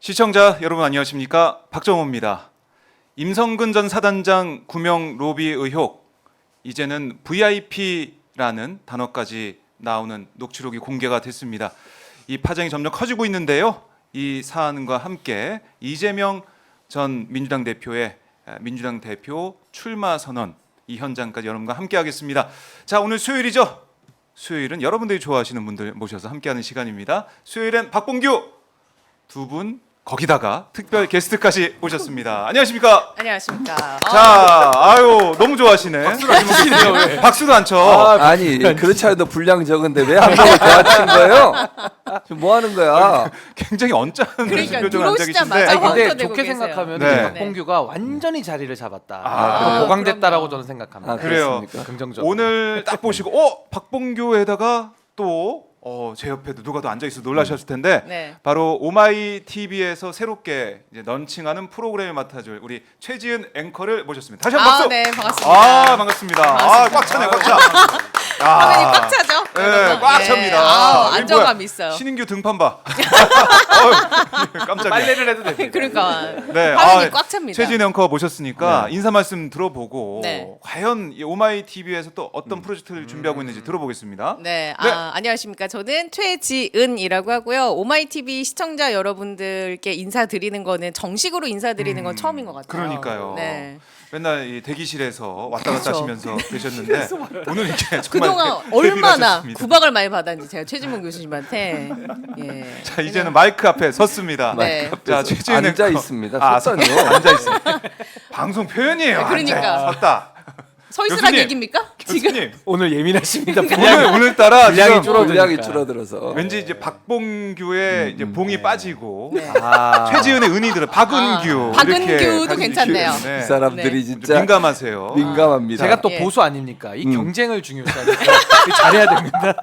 시청자 여러분 안녕하십니까? 박정호입니다. 임성근 전 사단장 구명 로비 의혹, 이제는 VIP라는 단어까지 나오는 녹취록이 공개가 됐습니다. 이 파장이 점점 커지고 있는데요. 이 사안과 함께 이재명 전 민주당 대표의 민주당 대표 출마 선언, 이 현장까지 여러분과 함께 하겠습니다. 자, 오늘 수요일이죠. 수요일은 여러분들이 좋아하시는 분들 모셔서 함께하는 시간입니다. 수요일엔 박봉규 두 분, 거기다가 특별 게스트까지 오셨습니다. 안녕하십니까? 안녕하십니까. 자, 아유 너무 좋아하시네. 박수를 안 치시네요. 왜? 박수도 안 쳐. 아니 그렇지 않아도 분량 적은데 왜 한 명을 대화친 거예요? 지금 뭐 하는 거야? 굉장히 언짢은 그러니까 표정을 앉아 계신데. 들어오시자마자 아니 근데 헛헛대고 좋게 계세요. 생각하면 네. 박봉규가 완전히 자리를 잡았다. 아, 보강됐다라고 그럼요. 저는 생각합니다. 그래요. 그렇습니까? 긍정적으로. 오늘 딱 보시고 박봉규에다가 또 제 옆에도 누가 더 앉아 있어 놀라셨을 텐데 네. 바로 오마이 TV에서 새롭게 이제 런칭하는 프로그램을 맡아줄 우리 최지은 앵커를 모셨습니다. 다시 한 번 박수. 네, 반갑습니다. 아, 반갑습니다. 아, 꽉 차네, 꽉 차. 화면이 꽉 차죠? 네, 여러분? 꽉 예. 찹니다. 아, 이게 안정감 뭐야? 있어요. 신인규 등판 봐. 어휴, 깜짝이야. 빨래를 해도 됩니다. 그러니까 네, 화면이 꽉 찹니다. 최진 앵커 모셨으니까 인사 말씀 들어보고 네. 과연 이 오마이 TV에서 또 어떤 프로젝트를 준비하고 있는지 들어보겠습니다. 네, 네. 안녕하십니까. 저는 최지은이라고 하고요. 오마이 TV 시청자 여러분들께 인사드리는 거는 정식으로 인사드리는 건 처음인 것 같아요. 그러니까요. 네. 맨날 이 대기실에서 왔다 갔다 그렇죠. 하시면서 계셨는데 오늘 이렇게 정말 그동안 데뷔를 얼마나 하셨습니다. 구박을 많이 받았는지 제가 최진봉 교수님한테. 예. 자, 이제는 마이크 앞에 섰습니다. 네. 자, 최진 앉아 앵커. 있습니다. 아, 섰다니요. 앉아 있습니다. 방송 표현이에요. 그러니까. 앉아, 섰다. 서 있으란 교수님, 얘기입니까? 지금 교수님. 오늘 예민하십니다. 오늘따라 분량이 지금 분량이 줄어들어서 왠지 이제 박봉규의 이제 봉이 빠지고 네. 아, 최지은의 은이 들어 박은규 박은규도 이렇게 괜찮네요. 네. 이 사람들이 진짜 민감하세요. 민감합니다. 제가 또 예. 보수 아닙니까? 이 경쟁을 중요시하니까 잘해야 됩니다.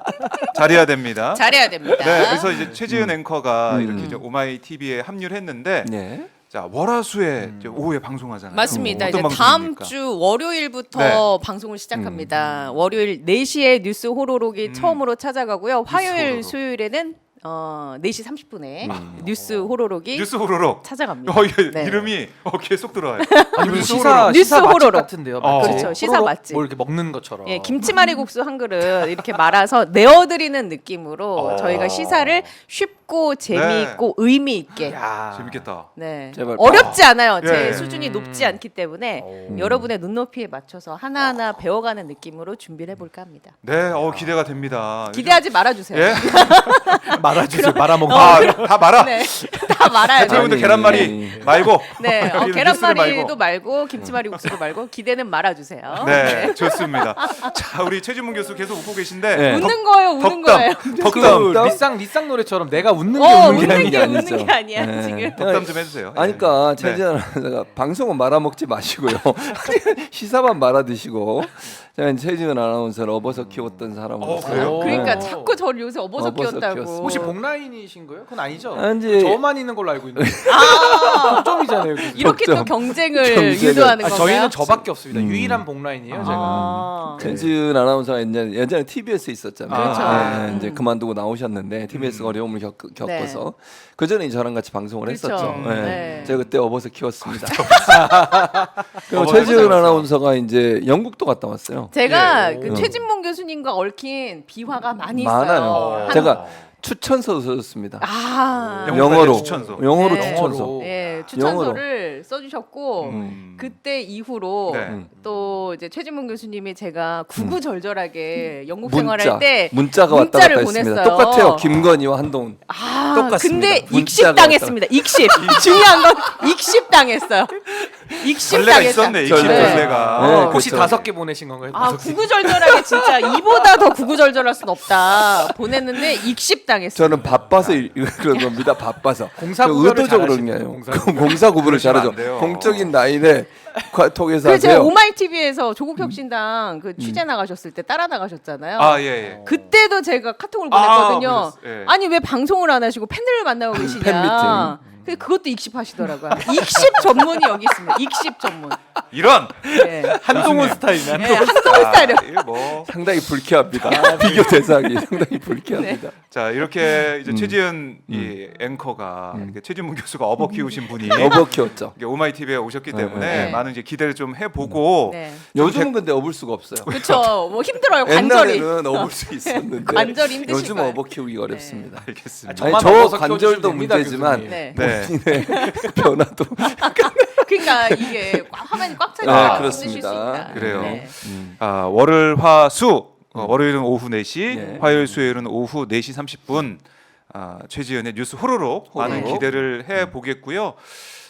잘해야 됩니다. 잘해야 됩니다. 네, 그래서 이제 최지은 앵커가 이렇게 이제 오마이 TV에 합류를 했는데 네. 자, 월화수에 이제 오후에 방송하잖아요. 맞습니다. 어떤 이제 다음 방송입니까? 주 월요일부터 네. 방송을 시작합니다. 월요일 4시에 뉴스 호로록이 처음으로 찾아가고요. 화요일, 호로록. 수요일에는 4시 30분에 뉴스 호로록이 뉴스 호로록. 찾아갑니다. 이게 네. 이름이 계속 들어와요. 아니 무슨 뉴스 시사 뉴스 시사 맛집 호로록. 같은데요. 그렇죠. 시사 호로록? 맛집. 뭐 이렇게 먹는 것처럼. 예, 김치말이국수 한 그릇 이렇게 말아서 내어드리는 느낌으로 저희가 시사를 쉽고 재미있고 의미 있게. 야. 재밌겠다. 네. 제발. 어렵지 않아요. 제 예. 수준이 높지 않기 때문에 여러분의 눈높이에 맞춰서 하나하나 배워가는 느낌으로 준비를 해볼까 합니다. 네, 기대가 됩니다. 기대하지 말아주세요. 예? 말아주세요. 말아먹는. 다 말아. 네, 다 말아야 돼요. 여러분들 아니. 계란말이 말고. 네, 뉴스를 계란말이도 말고 김치말이국수도 말고 기대는 말아주세요. 네, 좋습니다. 자, 우리 최진문 교수 계속 웃고 계신데 네. 웃는 거예요, 웃는 거예요. 덕담 그 리쌍 노래처럼 내가 웃는 게 웃는 게 웃는 아니라. 게 아니죠. 웃는 게 아니야 네. 지금. 덕담 좀 해주세요. 아니까 네. 최지은 아나운서가 방송은 말아먹지 마시고요. 시사만 말아드시고 저는 최지은 아나운서를 업어서 키웠던 사람으로서 그래요? 그러니까 오. 자꾸 저를 요새 업어서 업어서 키웠다고. 키웠어. 혹시 복라인이신 거예요? 그건 아니죠. 아, 이제- 저만 있는 걸로 알고 있는데. 아, 점이잖아요. 이렇게 또 덕점. 경쟁을 경쟁을. 유도하는 아, 건가요? 저희는 저밖에 없습니다. 유일한 복라인이에요, 제가. 아, 최지은 아나운서가 예전에 TBS 있었잖아요. 그렇죠. 네, 이제 그만두고 나오셨는데 TBS 어려움을 겪어서 그 전에 저랑 같이 방송을 그렇죠. 했었죠. 네. 네. 제가 그때 업어서 키웠습니다. 그리고 업어서 최지은 키웠어. 아나운서가 이제 영국도 갔다 왔어요. 제가 예. 그 최진봉 교수님과 얽힌 비화가 많이 많아요. 있어요. 제가 추천서 썼습니다. 아, 영어로 추천서. 영어로 네. 추천서. 예, 추천서를 써주셨고 그때 이후로 네. 또 이제 최진봉 교수님이 제가 구구절절하게 영국 문자, 생활할 때 문자가 왔다 문자를 갔다 했습니다. 보냈어요. 똑같아요. 김건희와 한동훈. 아, 똑같습니다. 근데 문자가 익십당했습니다. 익십. 중요한 건 익십당했어요. 전례가 익십당했다. 있었네. 익십 전례. 전례가. 네. 혹시 그렇죠. 5개 보내신 건가요? 아, 5개? 구구절절하게 진짜 이보다 더 구구절절할 순 없다. 보냈는데 익십당했어요. 저는 바빠서 그런 겁니다. 바빠서. 공사 그 구별을 의도적으로 잘하시네요, 그냥 공사 공사 구분을 그러시면 잘하죠. 안 돼요. 공적인 라인에 통해서 그래서 제가 하세요. 오마이 TV에서 조국혁신당 그 취재 나가셨을 때 따라 나가셨잖아요. 아, 예, 예. 그때도 제가 카톡을 아, 보냈거든요. 그랬어요. 예. 아니 왜 방송을 안 하시고 팬들을 만나고 계시냐. 팬미팅. 근데 그것도 익십하시더라고요. 익십 전문이 여기 있습니다. 익십 전문. 이런 네. 한동훈 스타일이네. 네, 한동훈 스타일이요. 이거 뭐 상당히 불쾌합니다. 비교 대상이 상당히 불쾌합니다. 자 이렇게 이제 최지은 이 음. 앵커가 이렇게 최진문 교수가 업어 키우신 분이 어버 키웠죠. 오마이 TV에 오셨기 때문에 네. 많은 이제 기대를 좀 해보고 네. 요즘은 근데 업을 수가 없어요. 그렇죠. 뭐 힘들어요. 관절이. 옛날에는 업을 수 있었는데 관절이 힘드실 요즘 거예요. 업어 키우기가 어렵습니다. 알겠습니다. 아니, 저만 저 업어서 관절도 키워주시면 됩니다, 문제지만 교수님. 네. 네. 본인의 변화도 그러니까 이게 화면이 꽉 네, 차니까 그렇습니다. 힘드실 수 있다. 그래요. 네. 아, 월을 화수 월요일은 오후 4시, 네. 화요일 수요일은 오후 4시 30분 최지은의 뉴스 호로록 많은 호로록. 기대를 해 보겠고요.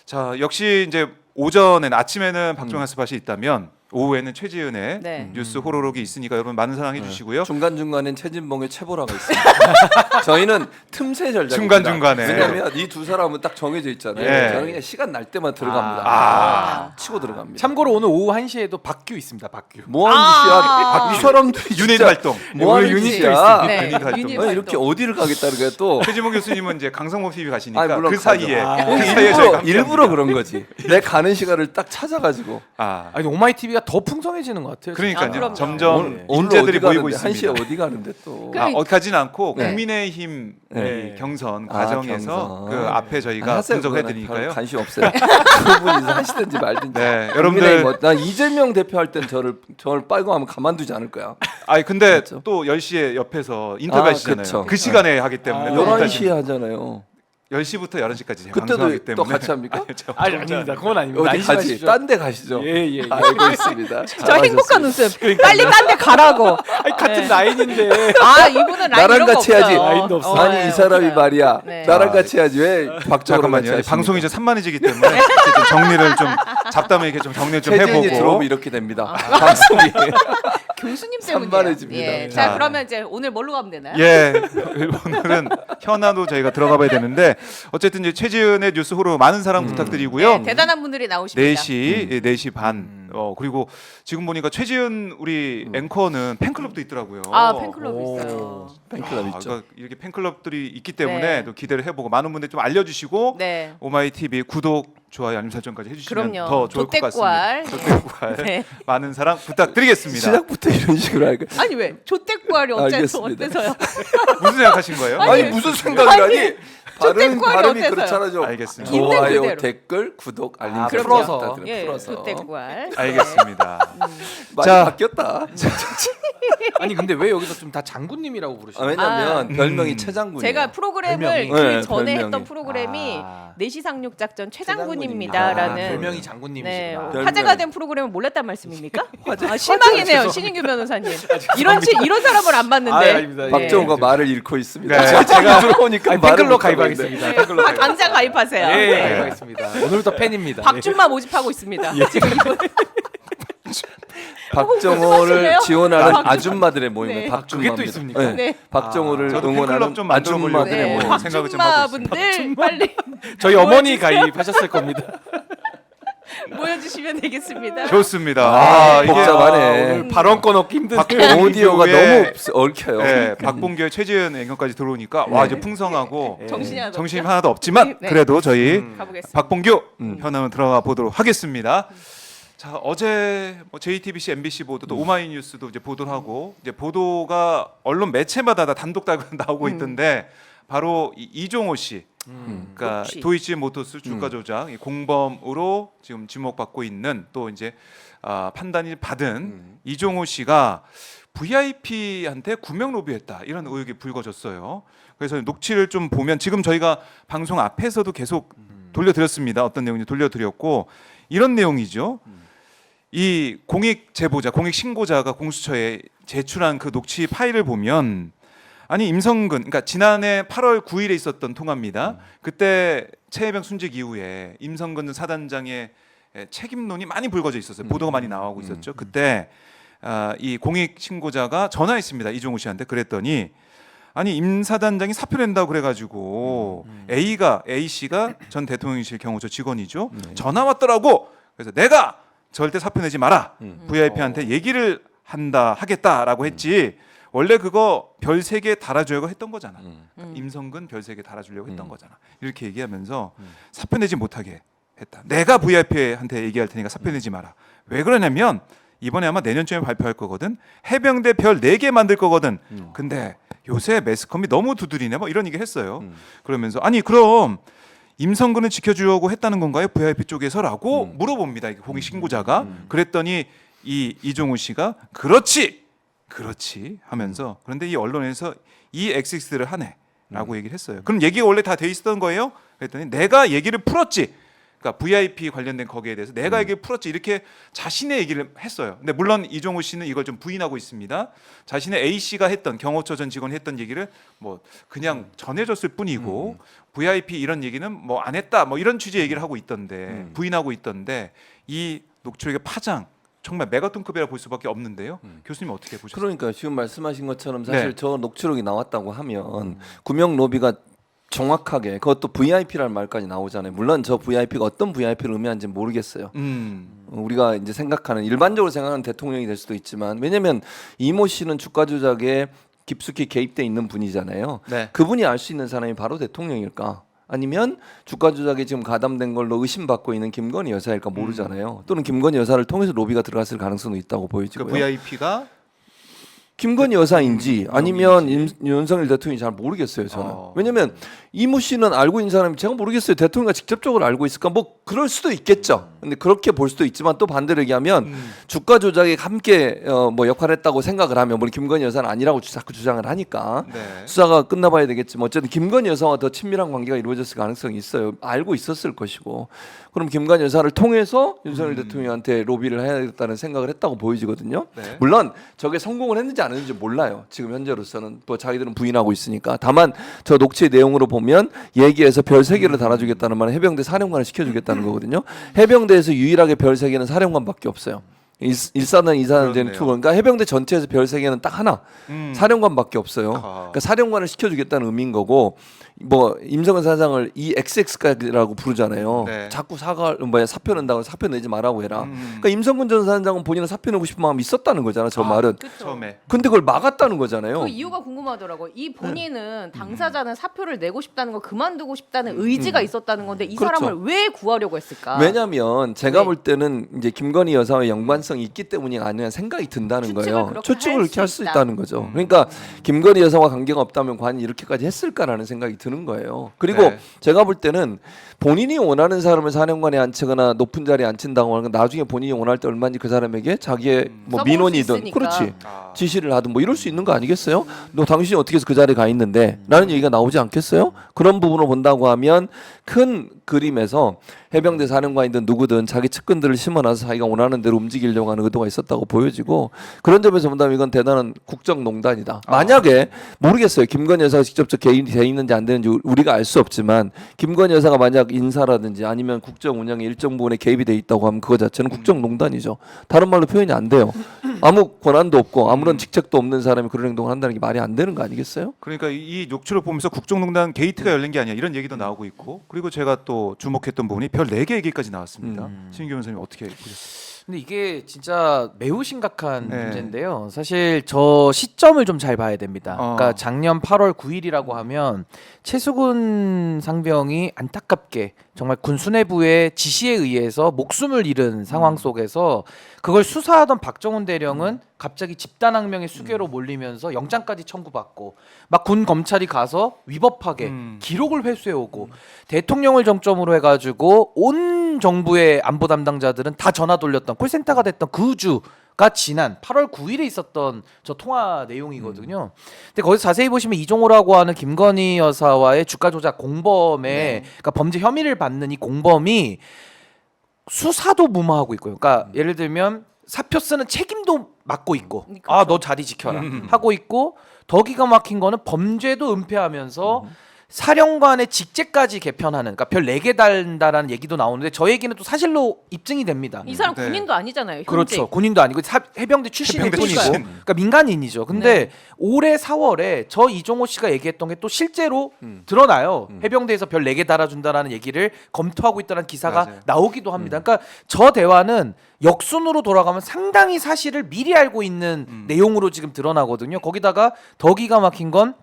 자 역시 이제 오전에는 아침에는 박종환 스팟이 있다면 오후에는 최지은의 네. 뉴스 호로록이 있으니까 여러분 많은 사랑해 주시고요. 중간 중간엔 최진봉의 최보라가 있습니다. 저희는 틈새 전략입니다. 중간중간에. 왜냐하면 이 두 사람은 딱 정해져 있잖아요. 예. 저는 그냥 시간 날 때만 들어갑니다. 아. 치고 들어갑니다. 참고로 오늘 오후 1시에도 박규 있습니다. 박규. 뭐 하는 아. 짓이야? 이 사람들이 유닛 진짜 활동. 뭐 하는 유닛도 짓이야? 네. 유닛 활동. 유닛 아니, 이렇게 활동. 어디를 가겠다는 거야 또? 최지문 교수님은 이제 강성범 TV 가시니까 아니, 물론 그 사이에 가죠. 그 아. 사이에 저희가 함께 일부러 합니다. 그런 거지. 내 가는 시간을 딱 찾아가지고. 아 아니 오마이 TV가 더 풍성해지는 것 같아요. 그러니까요. 아, 그럼요. 점점 오늘 인재들이 어디 모이고 가는데? 있습니다. 1시에 어디 가는데 또? 그럼- 어디 가진 않고 네. 국민의힘 네. 이 경선 아, 과정에서 경선. 그 앞에 저희가 하세요, 분석해 그거는 별 드리니까요. 관심 없어요. 두 분이서 하시든지 말든지. 네, 국민의힘 여러분들 뭐, 난 이재명 대표할 땐 저를 빨고 하면 가만두지 않을 거야. 아니 근데 그렇죠. 또 10시에 옆에서 인터뷰하시잖아요. 그쵸. 그 시간에 하기 때문에 아, 또 11시에 하잖아요. 10시부터 11시까지 그때도 방송하기 또 때문에 같이 합니까? 아니 아닙니다. 그건 아닙니다. 어디 가지? 안심하십시오. 딴 데 가시죠. 예예. 알고 있습니다. 저 행복한 웃음. 빨리 딴 데 가라고. 아니 같은 네. 라인인데. 아 이분은 라인 나랑 이런 거 같이 해야지. 없어요. 라인도 없어. 아니 네, 이 사람이 없어요. 말이야. 네. 나랑 같이 해야지 왜 박정호랑 같이 잠깐만요. 하십니까? 방송이 이제 산만해지기 때문에 이제 좀 정리를 좀 잡담에 이렇게 좀 정리를 좀 최진이 들어오면 해보고 이렇게 됩니다. 방송이. 교수님 때문이에요. 산만해집니다. 예. 네. 자 자. 그러면 이제 오늘 뭘로 가면 되나요? 예 오늘은 현안으로 저희가 들어가봐야 되는데 어쨌든 이제 최지은의 뉴스 호로 많은 사랑 부탁드리고요. 네, 대단한 분들이 나오십니다. 4시 4시 반. 그리고 지금 보니까 최지은 우리 앵커는 팬클럽도 있더라고요. 아 팬클럽 오. 있어요. 팬클럽 있죠. 그러니까 이렇게 팬클럽들이 있기 때문에 네. 또 기대를 해보고 많은 분들 좀 알려주시고 네. 오마이 TV 구독, 좋아요, 알림 설정까지 해주시면 그럼요. 더 좋을 것 같습니다. 조태구알 네. 많은 사랑 부탁드리겠습니다. 시작부터 이런 식으로 할까? 아니 왜 조태구알이 알겠습니다. 어때서요? 무슨 생각하신 거예요? 아니 무슨 생각이라니? 발음이 조태구알이 어때서요? 그렇잖아요. 알겠습니다. 있는 좋아요, 그대로. 댓글, 구독, 알림 아, 설정 풀어서. 부탁드립니다. 예, 풀어서. 조태구알. 알겠습니다. 많이 자. 바뀌었다. 아니 근데 왜 여기서 좀 다 장군님이라고 아, 부르시나요? 왜냐면 별명이 최장군이에요. 제가 프로그램을 별명이. 그 네, 전에 별명이. 했던 프로그램이 아. 4시 상륙 작전 아, 최장군입니다라는 별명이 네, 장군님이시구나. 별명이. 화제가 된 프로그램을 몰랐단 말씀입니까? 아, 실망이네요, 신인규 변호사님. 이런 사람을 안 봤는데. 아, 아닙니다. 예. 박정우가 말을 잃고 있습니다. 네. 제가 들어오니까 말을 팬클럽 못 하고 있네. 가입하겠습니다. 네, 팬클럽 가입. 당장 가입하세요. 예, 네. 가입하겠습니다. 오늘부터 팬입니다. 박준마 모집하고 있습니다. 지금 이번 박정호를 하실래요? 지원하는 박준마. 아줌마들의 모임에 네. 박준마입니다. 그게 또 있습니까? 네. 네. 박정호를 저도 응원하는 팬클럽 좀 만들어 보려고 아줌마들의 네, 모임. 생각을 좀 하고 박준마분들 빨리 저희 어머니 가입하셨을 겁니다. 모여주시면 되겠습니다. 좋습니다. 아, 이게 복잡하네. 오늘 발언권 얻기 힘드네요. 오디오가 이후에 너무 얽혀요. 네, 박봉규의 최지은 애견까지 들어오니까 와 네. 이제 풍성하고 정신이 하나도 정신이 없죠? 하나도 없지만 네. 그래도 저희 가보겠습니다. 박봉규 현황을 들어가 보도록 하겠습니다. 자 어제 뭐 JTBC, MBC 보도 또 오마이뉴스도 이제 보도를 하고 이제 보도가 언론 매체마다 다 단독 나오고 있던데 바로 이종호 씨, 그러니까 녹취. 도이치모터스 주가 조작 이 공범으로 지금 지목받고 있는 또 이제 판단이 받은 이종호 씨가 VIP한테 구명 로비했다 이런 의혹이 불거졌어요. 그래서 녹취를 좀 보면 지금 저희가 방송 앞에서도 계속 돌려드렸습니다. 어떤 내용인지 돌려드렸고 이런 내용이죠. 이 공익 제보자, 공익 신고자가 공수처에 제출한 그 녹취 파일을 보면 아니 임성근, 그러니까 지난해 8월 9일에 있었던 통화입니다. 그때 최혜병 순직 이후에 임성근 전 사단장의 책임론이 많이 불거져 있었어요. 보도가 많이 나오고 있었죠. 그때 이 공익 신고자가 전화했습니다. 이종호 씨한테 그랬더니 아니 임 사단장이 사표 낸다고 그래가지고 A 씨가 전 대통령실 경호처 직원이죠. 전화 왔더라고. 그래서 내가 절대 사표 내지 마라. VIP한테 얘기를 하겠다라고 했지. 원래 그거 별 3개 달아주려고 했던 거잖아. 음. 임성근 별 3개 달아주려고 했던 거잖아. 이렇게 얘기하면서 사표 내지 못하게 했다. 내가 VIP한테 얘기할 테니까 사표 내지 마라. 왜 그러냐면 이번에 아마 내년쯤에 발표할 거거든. 해병대 별 4개 만들 거거든. 근데 요새 매스컴이 너무 두드리네. 뭐 이런 얘기 했어요. 그러면서 아니 그럼 임성근을 지켜주려고 했다는 건가요? VIP 쪽에서라고 물어봅니다. 이 공익 신고자가. 그랬더니 이 이종우 씨가 그렇지 하면서 그런데 이 언론에서 이 XX를 하네라고 얘기를 했어요. 그럼 얘기가 원래 다 돼 있었던 거예요? 그랬더니 내가 얘기를 풀었지. 그러니까 VIP 관련된 거기에 대해서 내가 얘기를 풀었지 이렇게 자신의 얘기를 했어요. 근데 물론 이종우 씨는 이걸 좀 부인하고 있습니다. 자신의 A 씨가 했던 경호처 전 직원이 했던 얘기를 뭐 그냥 전해줬을 뿐이고 VIP 이런 얘기는 뭐 안 했다 뭐 이런 취지 얘기를 하고 있던데 부인하고 있던데 이 녹취록의 파장 정말 메가톤급이라 볼 수밖에 없는데요. 교수님 어떻게 보셨어요? 그러니까 지금 말씀하신 것처럼 사실 네. 저 녹취록이 나왔다고 하면 구명 로비가 정확하게 그것도 VIP라는 말까지 나오잖아요. 물론 저 VIP가 어떤 VIP를 의미하는지 모르겠어요. 우리가 이제 생각하는 일반적으로 생각하는 대통령이 될 수도 있지만 왜냐하면 이모 씨는 주가 조작에 깊숙이 개입돼 있는 분이잖아요. 네. 그분이 알 수 있는 사람이 바로 대통령일까? 아니면 주가 조작에 지금 가담된 걸로 의심받고 있는 김건희 여사일까 모르잖아요. 또는 김건희 여사를 통해서 로비가 들어갔을 가능성도 있다고 그 보여지고요. VIP가 김건희 여사인지 아니면 윤석열 대통령이 잘 모르겠어요 저는. 왜냐면 이모 씨는 알고 있는 사람이 제가 모르겠어요. 대통령이 직접적으로 알고 있을까? 뭐 그럴 수도 있겠죠. 근데 그렇게 볼 수도 있지만 또 반대로 얘기하면 주가 조작에 함께 뭐 역할을 했다고 생각을 하면 물론 김건희 여사는 아니라고 자꾸 주장을 하니까 네. 수사가 끝나봐야 되겠지만 어쨌든 김건희 여사와 더 친밀한 관계가 이루어졌을 가능성이 있어요. 알고 있었을 것이고 그럼 김건희 여사를 통해서 윤석열 대통령한테 로비를 해야겠다는 생각을 했다고 보여지거든요. 네. 물론 저게 성공을 했는지 안 했는지 몰라요. 지금 현재로서는 뭐 자기들은 부인하고 있으니까. 다만 저 녹취 내용으로 보면 얘기해서 별 3개를 달아주겠다는 말은 해병대 사령관을 시켜주겠다는 거거든요. 해병대에서 유일하게 별 3개는 사령관밖에 없어요. 1사단, 2사단 되는 그렇네요. 투. 그러니까 해병대 전체에서 별 3개는 딱 하나. 사령관밖에 없어요. 그러니까 사령관을 시켜주겠다는 의미인 거고 뭐 임성근 사장을 EXX까지라고 부르잖아요. 네. 자꾸 사표 낸다고 사표 내지 말라고 해라. 그러니까 임성근 전 사장은 본인은 사표 내고 싶은 마음이 있었다는 거잖아. 저 말은. 그쵸. 처음에 근데 그걸 막았다는 거잖아요. 그 이유가 궁금하더라고. 이 본인은 당사자는 사표를 내고 싶다는 거 그만두고 싶다는 의지가 있었다는 건데 이 그렇죠. 사람을 왜 구하려고 했을까? 왜냐하면 제가 네. 볼 때는 이제 김건희 여사와 연관성이 있기 때문이 아니라 생각이 든다는 추측을 거예요. 그렇게 추측을 할 이렇게 할 수 수 있다. 있다는 거죠. 그러니까 김건희 여사와 관계가 없다면 관이 이렇게까지 했을까라는 생각이 드는 거예요. 그리고 네. 제가 볼 때는 본인이 원하는 사람을 사령관에 앉히거나 높은 자리에 앉힌다고 하는 건 나중에 본인이 원할 때 얼마인지 그 사람에게 자기의 뭐 써먹을 수 민원이든 있으니까. 그렇지 아. 지시를 하든 뭐 이럴 수 있는 거 아니겠어요? 너 당신이 어떻게 해서 그 자리에 가 있는데 라는 얘기가 나오지 않겠어요? 그런 부분을 본다고 하면 큰 그림에서 해병대 사령관이든 누구든 자기 측근들을 심어놔서 자기가 원하는 대로 움직이려고 하는 의도가 있었다고 보여지고 그런 점에서 본다면 이건 대단한 국정농단이다. 만약에 모르겠어요. 김건희 여사가 직접적 개인이 돼 있는지 안 되는지 우리가 알 수 없지만 김건희 여사가 만약 인사라든지 아니면 국정 운영에 일정 부분에 개입이 돼 있다고 하면 그거 자체는 국정농단이죠. 다른 말로 표현이 안 돼요. 아무 권한도 없고 아무런 직책도 없는 사람이 그런 행동을 한다는 게 말이 안 되는 거 아니겠어요? 그러니까 이 녹취록 보면서 국정농단 게이트가 열린 게 아니야 이런 얘기도 나오고 있고 그리고 제가 또 주목했던 부분이 별 4개 얘기까지 나왔습니다. 신규 변호사님 어떻게 보셨어요? 근데 이게 진짜 매우 심각한 네. 문제인데요. 사실 저 시점을 좀 잘 봐야 됩니다. 어. 그러니까 작년 8월 9일이라고 하면 최수근 상병이 안타깝게 정말 군 수뇌부의 지시에 의해서 목숨을 잃은 상황 속에서 그걸 수사하던 박정훈 대령은 갑자기 집단항명의 수괴로 몰리면서 영장까지 청구받고 막 군 검찰이 가서 위법하게 기록을 회수해오고 대통령을 정점으로 해가지고 온 정부의 안보 담당자들은 다 전화 돌렸던 콜센터가 됐던 그 주가 지난 8월 9일에 있었던 저 통화 내용이거든요. 근데 거기서 자세히 보시면 이종호라고 하는 김건희 여사와의 주가 조작 공범의 그러니까 범죄 혐의를 받는 이 공범이 수사도 무마하고 있고요. 그러니까 예를 들면 사표 쓰는 책임도 맡고 있고 그렇죠. 아 너 자리 지켜라 하고 있고 더 기가 막힌 거는 범죄도 은폐하면서 사령관의 직제까지 개편하는, 그러니까 별 4개 달다라는 얘기도 나오는데 저 얘기는 또 사실로 입증이 됩니다. 이 사람 네. 군인도 아니잖아요. 현직. 그렇죠. 군인도 아니고 해병대 출신일 해병대 뿐이고, 출신. 그러니까 민간인이죠. 근데 올해 4월에 저 이종호 씨가 얘기했던 게 또 실제로 드러나요. 해병대에서 별 4개 달아준다라는 얘기를 검토하고 있다는 기사가 맞아요. 나오기도 합니다. 그러니까 저 대화는 역순으로 돌아가면 상당히 사실을 미리 알고 있는 내용으로 지금 드러나거든요. 거기다가 더 기가 막힌 건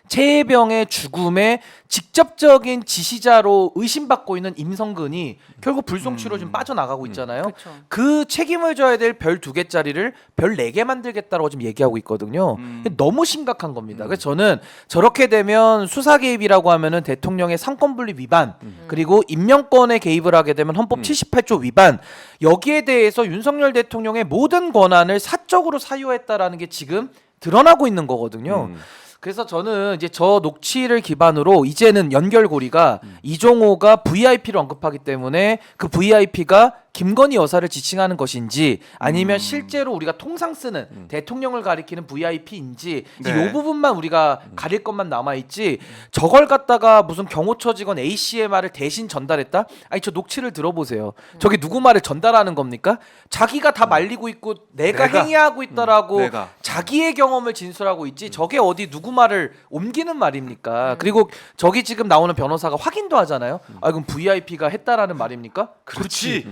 최혜병의 죽음에 직접적인 지시자로 의심받고 있는 임성근이 결국 불송치로 지금 빠져나가고 있잖아요. 그렇죠. 그 책임을 져야 될 별 2개짜리를 별 4개 만들겠다라고 지금 얘기하고 있거든요. 너무 심각한 겁니다. 그래서 저는 저렇게 되면 수사 개입이라고 하면은 대통령의 상권분리 위반, 그리고 임명권에 개입을 하게 되면 헌법 78조 위반, 여기에 대해서 윤석열 대통령의 모든 권한을 사적으로 사유했다라는 게 지금 드러나고 있는 거거든요. 그래서 저는 이제 저 녹취를 기반으로 이제는 연결고리가 이종호가 VIP를 언급하기 때문에 그 VIP가 김건희 여사를 지칭하는 것인지 아니면 실제로 우리가 통상 쓰는 대통령을 가리키는 VIP인지 네. 이 부분만 우리가 가릴 것만 남아있지 저걸 갖다가 무슨 경호처 직원 A씨의 말을 대신 전달했다? 아니 저 녹취를 들어보세요. 저게 누구 말을 전달하는 겁니까? 자기가 다 말리고 있고 내가 행위하고 있다라고 내가. 자기의 경험을 진술하고 있지 저게 어디 누구 말을 옮기는 말입니까? 그리고 저기 지금 나오는 변호사가 확인도 하잖아요. 아 그럼 VIP가 했다라는 말입니까? 그렇지.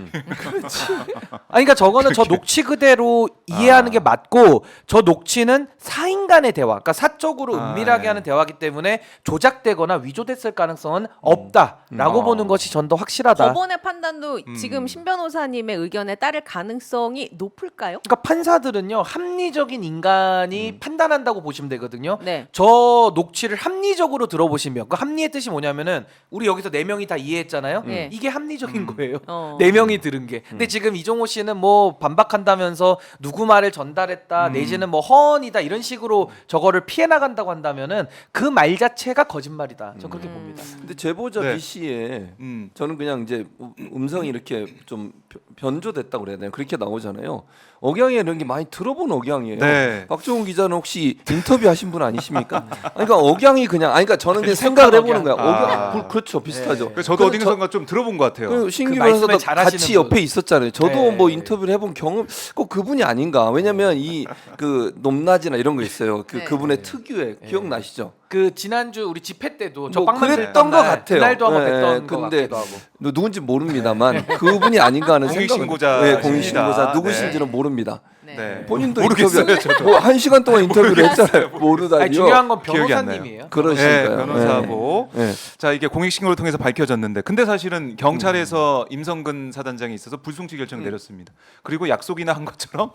아니 그러니까 저거는 저 녹취 그대로 이해하는 게 맞고 저 녹취는 사인 간의 대화, 그러니까 사적으로 은밀하게 네. 하는 대화이기 때문에 조작되거나 위조됐을 가능성은 없다라고 보는 것이 전 더 확실하다. 법원의 판단도 지금 신 변호사님의 의견에 따를 가능성이 높을까요? 그러니까 판사들은요 합리적인 인간이 판단한다고 보시면 되거든요. 네. 저 녹취를 합리적으로 들어보시면 그 합리의 뜻이 뭐냐면은 우리 여기서 4명이 다 이해했잖아요. 네. 이게 합리적인 거예요. 어. 4명이 들은 게. 근데 지금 이종호 씨는 뭐 반박한다면서 누구 말을 전달했다 내지는 뭐 허언이다 이런 식으로 저거를 피해 나간다고 한다면은 그 말 자체가 거짓말이다. 저 그렇게 봅니다. 근데 제보자 네. B 씨의 음. 저는 그냥 이제 음성이 이렇게 좀 변조됐다고 그래야 되나 그렇게 나오잖아요. 억양이 이런 게 많이 들어본 억양이에요. 네. 박종훈 기자는 혹시 인터뷰 하신 분 아니십니까? 그러니까 억양이 그냥 아니 그러니까 저는 그냥 생각을 해보는 거야. 아. 그렇죠 비슷하죠. 그래서 저도 어딘가선가 좀 들어본 것 같아요. 그 신규 그 변호사도 말씀을 잘하시는 같이 분. 옆에 있었잖아요. 저도 네. 뭐 인터뷰를 해본 경험 꼭 그분이 아닌가. 왜냐면 이 그 높낮이나 이런 거 있어요. 네. 그분의 특유의 기억나시죠? 그 지난주 우리 집회 때도 저 뭐 빵 만들 그랬던 것 같아요. 그날도 한번 네, 뵀던 것 근데 같기도 하고. 누군지 모릅니다만 그분이 아닌가 하는 생각은 공익신고자 네, 십니다. 공익신고자 네. 누구신지는 모릅니다. 네. 본인도 모르겠어요, 인터뷰 뭐한 시간 동안 인터뷰를 했잖아요. 모르다니요. 아니, 중요한 건 기억이 안 나요. 변호사님이에요. 네, 그러시니까요. 변호사고. 네. 자 이게 공익신고를 통해서 밝혀졌는데, 근데 사실은 경찰에서 임성근 사단장이 있어서 불송치 결정 내렸습니다. 그리고 약속이나 한 것처럼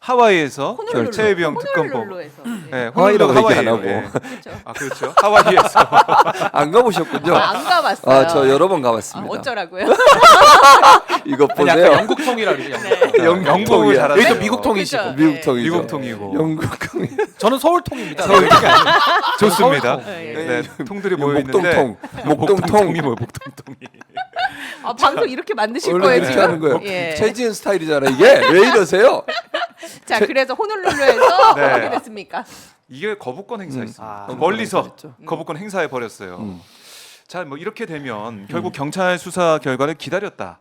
하와이에서 호놀룰루. 최혜병 특검법. 호놀룰루에서. 네, 하와이라고 호놀룰루 얘기 안 하고. 예. 그렇죠. 아 그렇죠. 하와이에서. 안 가보셨군요. 안 가봤어요. 아, 저 여러 번 아, 가봤습니다. 어쩌라고요? 이거 아니, 약간 보세요. 영국통이라 그러죠. 영국을 잘하세요. 여기도 미국통이시고. 그죠? 미국통이죠. 미국통이고. 영국통이. 저는 서울통입니다. 좋습니다. 네. 네, 통들이 모여 있는데 목동통. 목동통. 이 뭐예요? 목동통이. 아, 방송 이렇게 만드실 원래 거예요 이렇게 지금? 하는 거예요. 예. 최지은 스타일이잖아 이게. 왜 이러세요? 자, 그래서 호놀룰루에서 네. 어떻게 됐습니까? 이게 거부권 행사였습니다. 아, 멀리서 그랬죠. 거부권 행사해 버렸어요. 자, 뭐 이렇게 되면 결국 경찰 수사 결과를 기다렸다.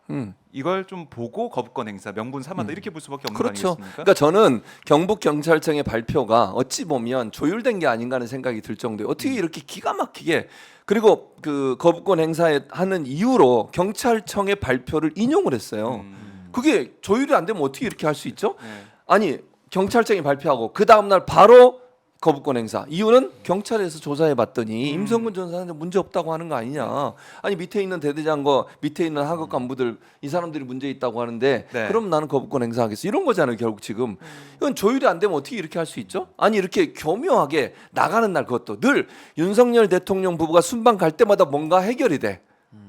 이걸 좀 보고 거부권 행사 명분 삼았다 이렇게 볼 수밖에 없는 거 그렇죠. 아니겠습니까? 그러니까 저는 경북 경찰청의 발표가 어찌 보면 조율된 게 아닌가 하는 생각이 들 정도예요. 어떻게 이렇게 기가 막히게 그리고 그 거부권 행사하는 이유로 경찰청의 발표를 인용을 했어요. 그게 조율이 안 되면 어떻게 이렇게 할 수 있죠? 네. 아니 경찰청이 발표하고 그 다음 날 바로 거부권 행사. 이유는 경찰에서 조사해 봤더니 임성근 전 사장님 문제 없다고 하는 거 아니냐. 아니 밑에 있는 대대장과 밑에 있는 하급 간부들 이 사람들이 문제 있다고 하는데 네. 그럼 나는 거부권 행사하겠어. 이런 거잖아요. 결국 지금. 이건 조율이 안 되면 어떻게 이렇게 할 수 있죠? 아니 이렇게 교묘하게 나가는 날 그것도 늘 윤석열 대통령 부부가 순방 갈 때마다 뭔가 해결이 돼.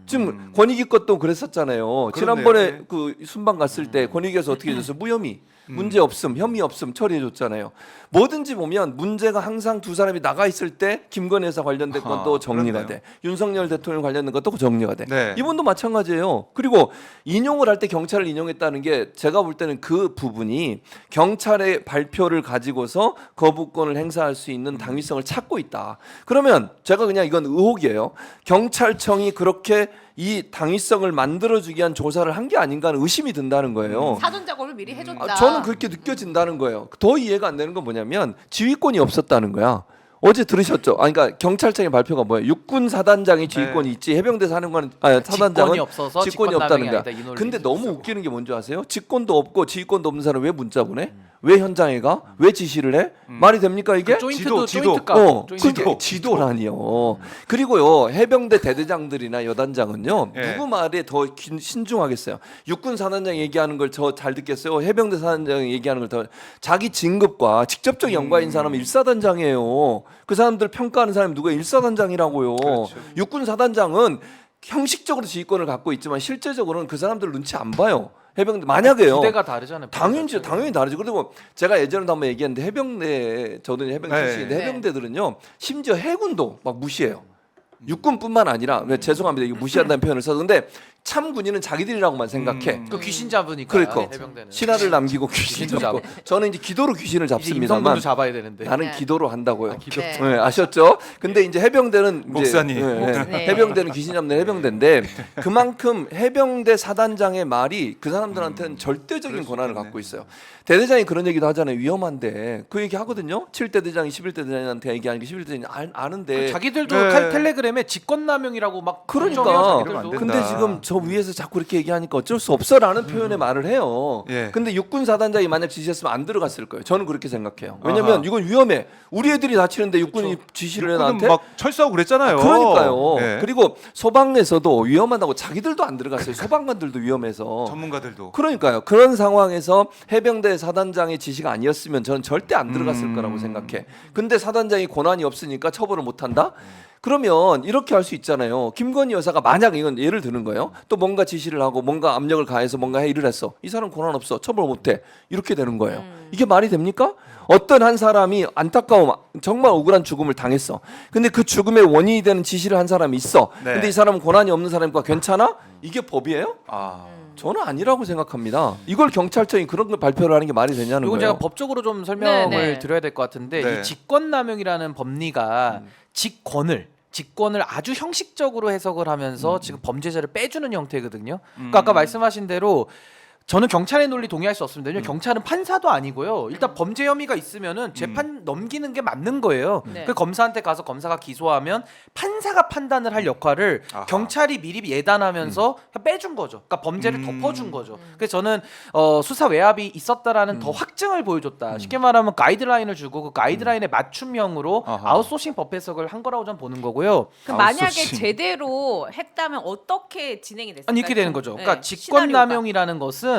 지금 권익위 것도 그랬었잖아요. 그렇네요. 지난번에 네. 그 순방 갔을 때 권익위에서 어떻게 해줬어요? 무혐의, 문제 없음, 혐의 없음 처리해줬잖아요. 뭐든지 보면 문제가 항상 두 사람이 나가 있을 때 김건희 여사 관련된 것도 정리가 그렇네요. 돼. 윤석열 대통령 관련된 것도 정리가 돼. 네. 이번도 마찬가지예요. 그리고 인용을 할 때 경찰을 인용했다는 게 제가 볼 때는 그 부분이 경찰의 발표를 가지고서 거부권을 행사할 수 있는 당위성을 찾고 있다. 그러면 제가 그냥 이건 의혹이에요. 경찰청이 그렇게 이 당위성을 만들어주기 위한 조사를 한 게 아닌가 하는 의심이 든다는 거예요. 사전 작업을 미리 해줬다. 저는 그렇게 느껴진다는 거예요. 더 이해가 안 되는 건 뭐냐면 지휘권이 없었다는 거야. 어제 들으셨죠? 그러니까 경찰청의 발표가 뭐예요? 육군 사단장이 지휘권이 있지 해병대 사령관 사단장은 직권이 없어서 직권이 없다는 거야. 아니다, 이 논리 근데 너무 있었고. 웃기는 게 뭔지 아세요? 직권도 없고 지휘권도 없는 사람 왜 문자 보내? 왜 현장에 가? 왜 지시를 해? 말이 됩니까 이게? 그 조인트도 지도. 조인트 값. 그게 지도라니요. 그리고요 해병대 대대장들이나 여단장은요 예. 누구 말에 더 신중하겠어요. 육군 사단장 얘기하는 걸 저 잘 듣겠어요. 해병대 사단장 얘기하는 걸 더 자기 진급과 직접적 연관인 사람은 일사단장이에요. 그 사람들 평가하는 사람이 누가 일사단장이라고요. 그렇죠. 육군 사단장은 형식적으로 지휘권을 갖고 있지만 실제적으로는 그 사람들 눈치 안 봐요. 해병대 만약에요. 부대가 다르잖아요. 당연히 다르죠. 그리고 제가 예전에도 한번 얘기했는데 해병대 저도 해병대 네. 출신인데 네. 해병대들은요 심지어 해군도 막 무시해요. 육군뿐만 아니라 죄송합니다 이거 무시한다는 표현을 써서 근데 참 군인은 자기들이라고만 생각해. 그 귀신 잡으니까 그러니까 해병대는. 신하를 남기고 귀신 귀신도 잡고 저는 이제 기도로 귀신을 이제 잡습니다만 임성근도 잡아야 되는데. 나는 네. 기도로 한다고요. 기도. 네. 네, 아셨죠? 근데 이제 해병대는 이제, 목사님. 네. 해병대는 귀신 잡는 해병대인데 그만큼 해병대 사단장의 말이 그 사람들한테는 절대적인 그럴 수 권한을 있겠네. 갖고 있어요. 대대장이 그런 얘기도 하잖아요. 위험한데 그 얘기 하거든요. 7대대장이 11대대장한테 얘기하는 게 11대장이 아는데 자기들도 네. 텔레그램에 직권남용이라고 막 그러니까. 걱정해요, 이러면 안 자기들도. 된다. 근데 지금 저 위에서 자꾸 이렇게 얘기하니까 어쩔 수 없어라는 표현의 말을 해요. 예. 근데 육군 사단장이 만약 지시했으면 안 들어갔을 거예요. 저는 그렇게 생각해요. 왜냐면 아하. 이건 위험해. 우리 애들이 다치는데 육군이 지시를 해 육군은 나한테. 막 철수하고 그랬잖아요. 그러니까요. 예. 그리고 소방에서도 위험하다고 자기들도 안 들어갔어요. 소방관들도 위험해서. 전문가들도 그러니까요. 그런 상황에서 해병대 사단장의 지시가 아니었으면 저는 절대 안 들어갔을 거라고 생각해. 근데 사단장이 권한이 없으니까 처벌을 못 한다? 그러면 이렇게 할 수 있잖아요. 김건희 여사가 만약 이건 예를 드는 거예요. 또 뭔가 지시를 하고 뭔가 압력을 가해서 뭔가 일을 했어. 이 사람 권한 없어. 처벌 못 해. 이렇게 되는 거예요. 이게 말이 됩니까? 어떤 한 사람이 안타까움 정말 억울한 죽음을 당했어. 근데 그 죽음의 원인이 되는 지시를 한 사람이 있어. 네. 근데 이 사람은 권한이 없는 사람이니까 괜찮아? 이게 법이에요? 아 저는 아니라고 생각합니다. 이걸 경찰청이 그런 걸 발표를 하는 게 말이 되냐는 이건 거예요. 제가 법적으로 좀 설명을 네. 드려야 될 것 같은데 네. 이 직권남용이라는 법리가 직권을 아주 형식적으로 해석을 하면서 지금 범죄자를 빼주는 형태거든요. 그러니까 아까 말씀하신 대로 저는 경찰의 논리 동의할 수 없습니다. 왜냐면 경찰은 판사도 아니고요. 일단 범죄 혐의가 있으면은 재판 넘기는 게 맞는 거예요. 네. 그 검사한테 가서 검사가 기소하면 판사가 판단을 할 역할을 아하. 경찰이 미리 예단하면서 그냥 빼준 거죠. 그러니까 범죄를 덮어준 거죠. 음. 그래서 저는 수사 외압이 있었다라는 더 확증을 보여줬다. 쉽게 말하면 가이드라인을 주고 그 가이드라인에 맞춤형으로 아하. 아웃소싱 법 해석을 한 거라고 저는 보는 거고요. 그 만약에 아웃소싱. 제대로 했다면 어떻게 진행이 됐을까요? 아니 이렇게 되는 거죠. 그러니까 네, 직권남용이라는 것은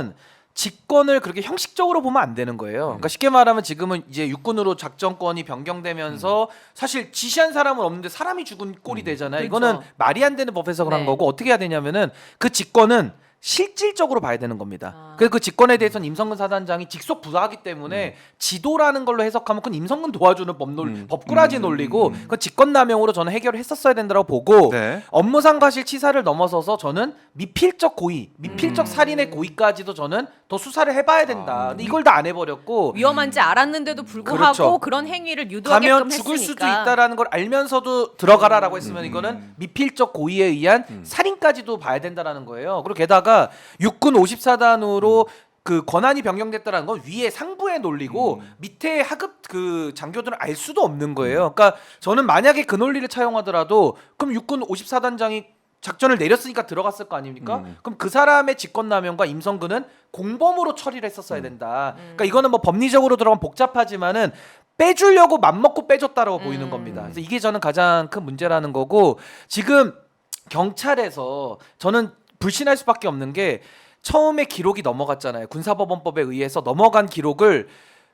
직권을 그렇게 형식적으로 보면 안 되는 거예요. 그러니까 쉽게 말하면 지금은 이제 육군으로 작전권이 변경되면서 사실 지시한 사람은 없는데 사람이 죽은 꼴이 되잖아요. 그렇죠. 이거는 말이 안 되는 법 해석을 한 네. 거고 어떻게 해야 되냐면은 그 직권은 실질적으로 봐야 되는 겁니다. 아. 그래서 그 직권에 대해서는 임성근 사단장이 직속 부하기 때문에 지도라는 걸로 해석하면 그건 임성근 도와주는 법꾸라지 논리고 그 직권남용으로 저는 해결을 했었어야 된다고 보고 네. 업무상 과실치사를 넘어서서 저는 미필적 고의, 미필적 살인의 고의까지도 저는 더 수사를 해봐야 된다. 근데 이걸 다 안 해버렸고 위험한지 알았는데도 불구하고 그렇죠. 그런 행위를 유도하게끔 가면 했으니까. 죽을 수도 있다라는 걸 알면서도 들어가라라고 했으면 이거는 미필적 고의에 의한 살인까지도 봐야 된다라는 거예요. 그리고 게다가 육군 54단으로 그 권한이 변경됐다라는 건 위에 상부의 논리고 밑에 하급 그 장교들은 알 수도 없는 거예요. 그러니까 저는 만약에 그 논리를 차용하더라도 그럼 육군 54단장이 작전을 내렸으니까 들어갔을 거 아닙니까? 그럼 그 사람의 직권남용과 임성근은 공범으로 처리를 했었어야 된다. 그러니까 이거는 뭐 법리적으로 들어가면 복잡하지만은 빼주려고 맘먹고 빼줬다라고 보이는 겁니다. 그래서 이게 저는 가장 큰 문제라는 거고 지금 경찰에서 저는 불신할 수밖에 없는 게 처음에 기록이 넘어갔잖아요. 군사법원법에 의해서 넘어간 기록을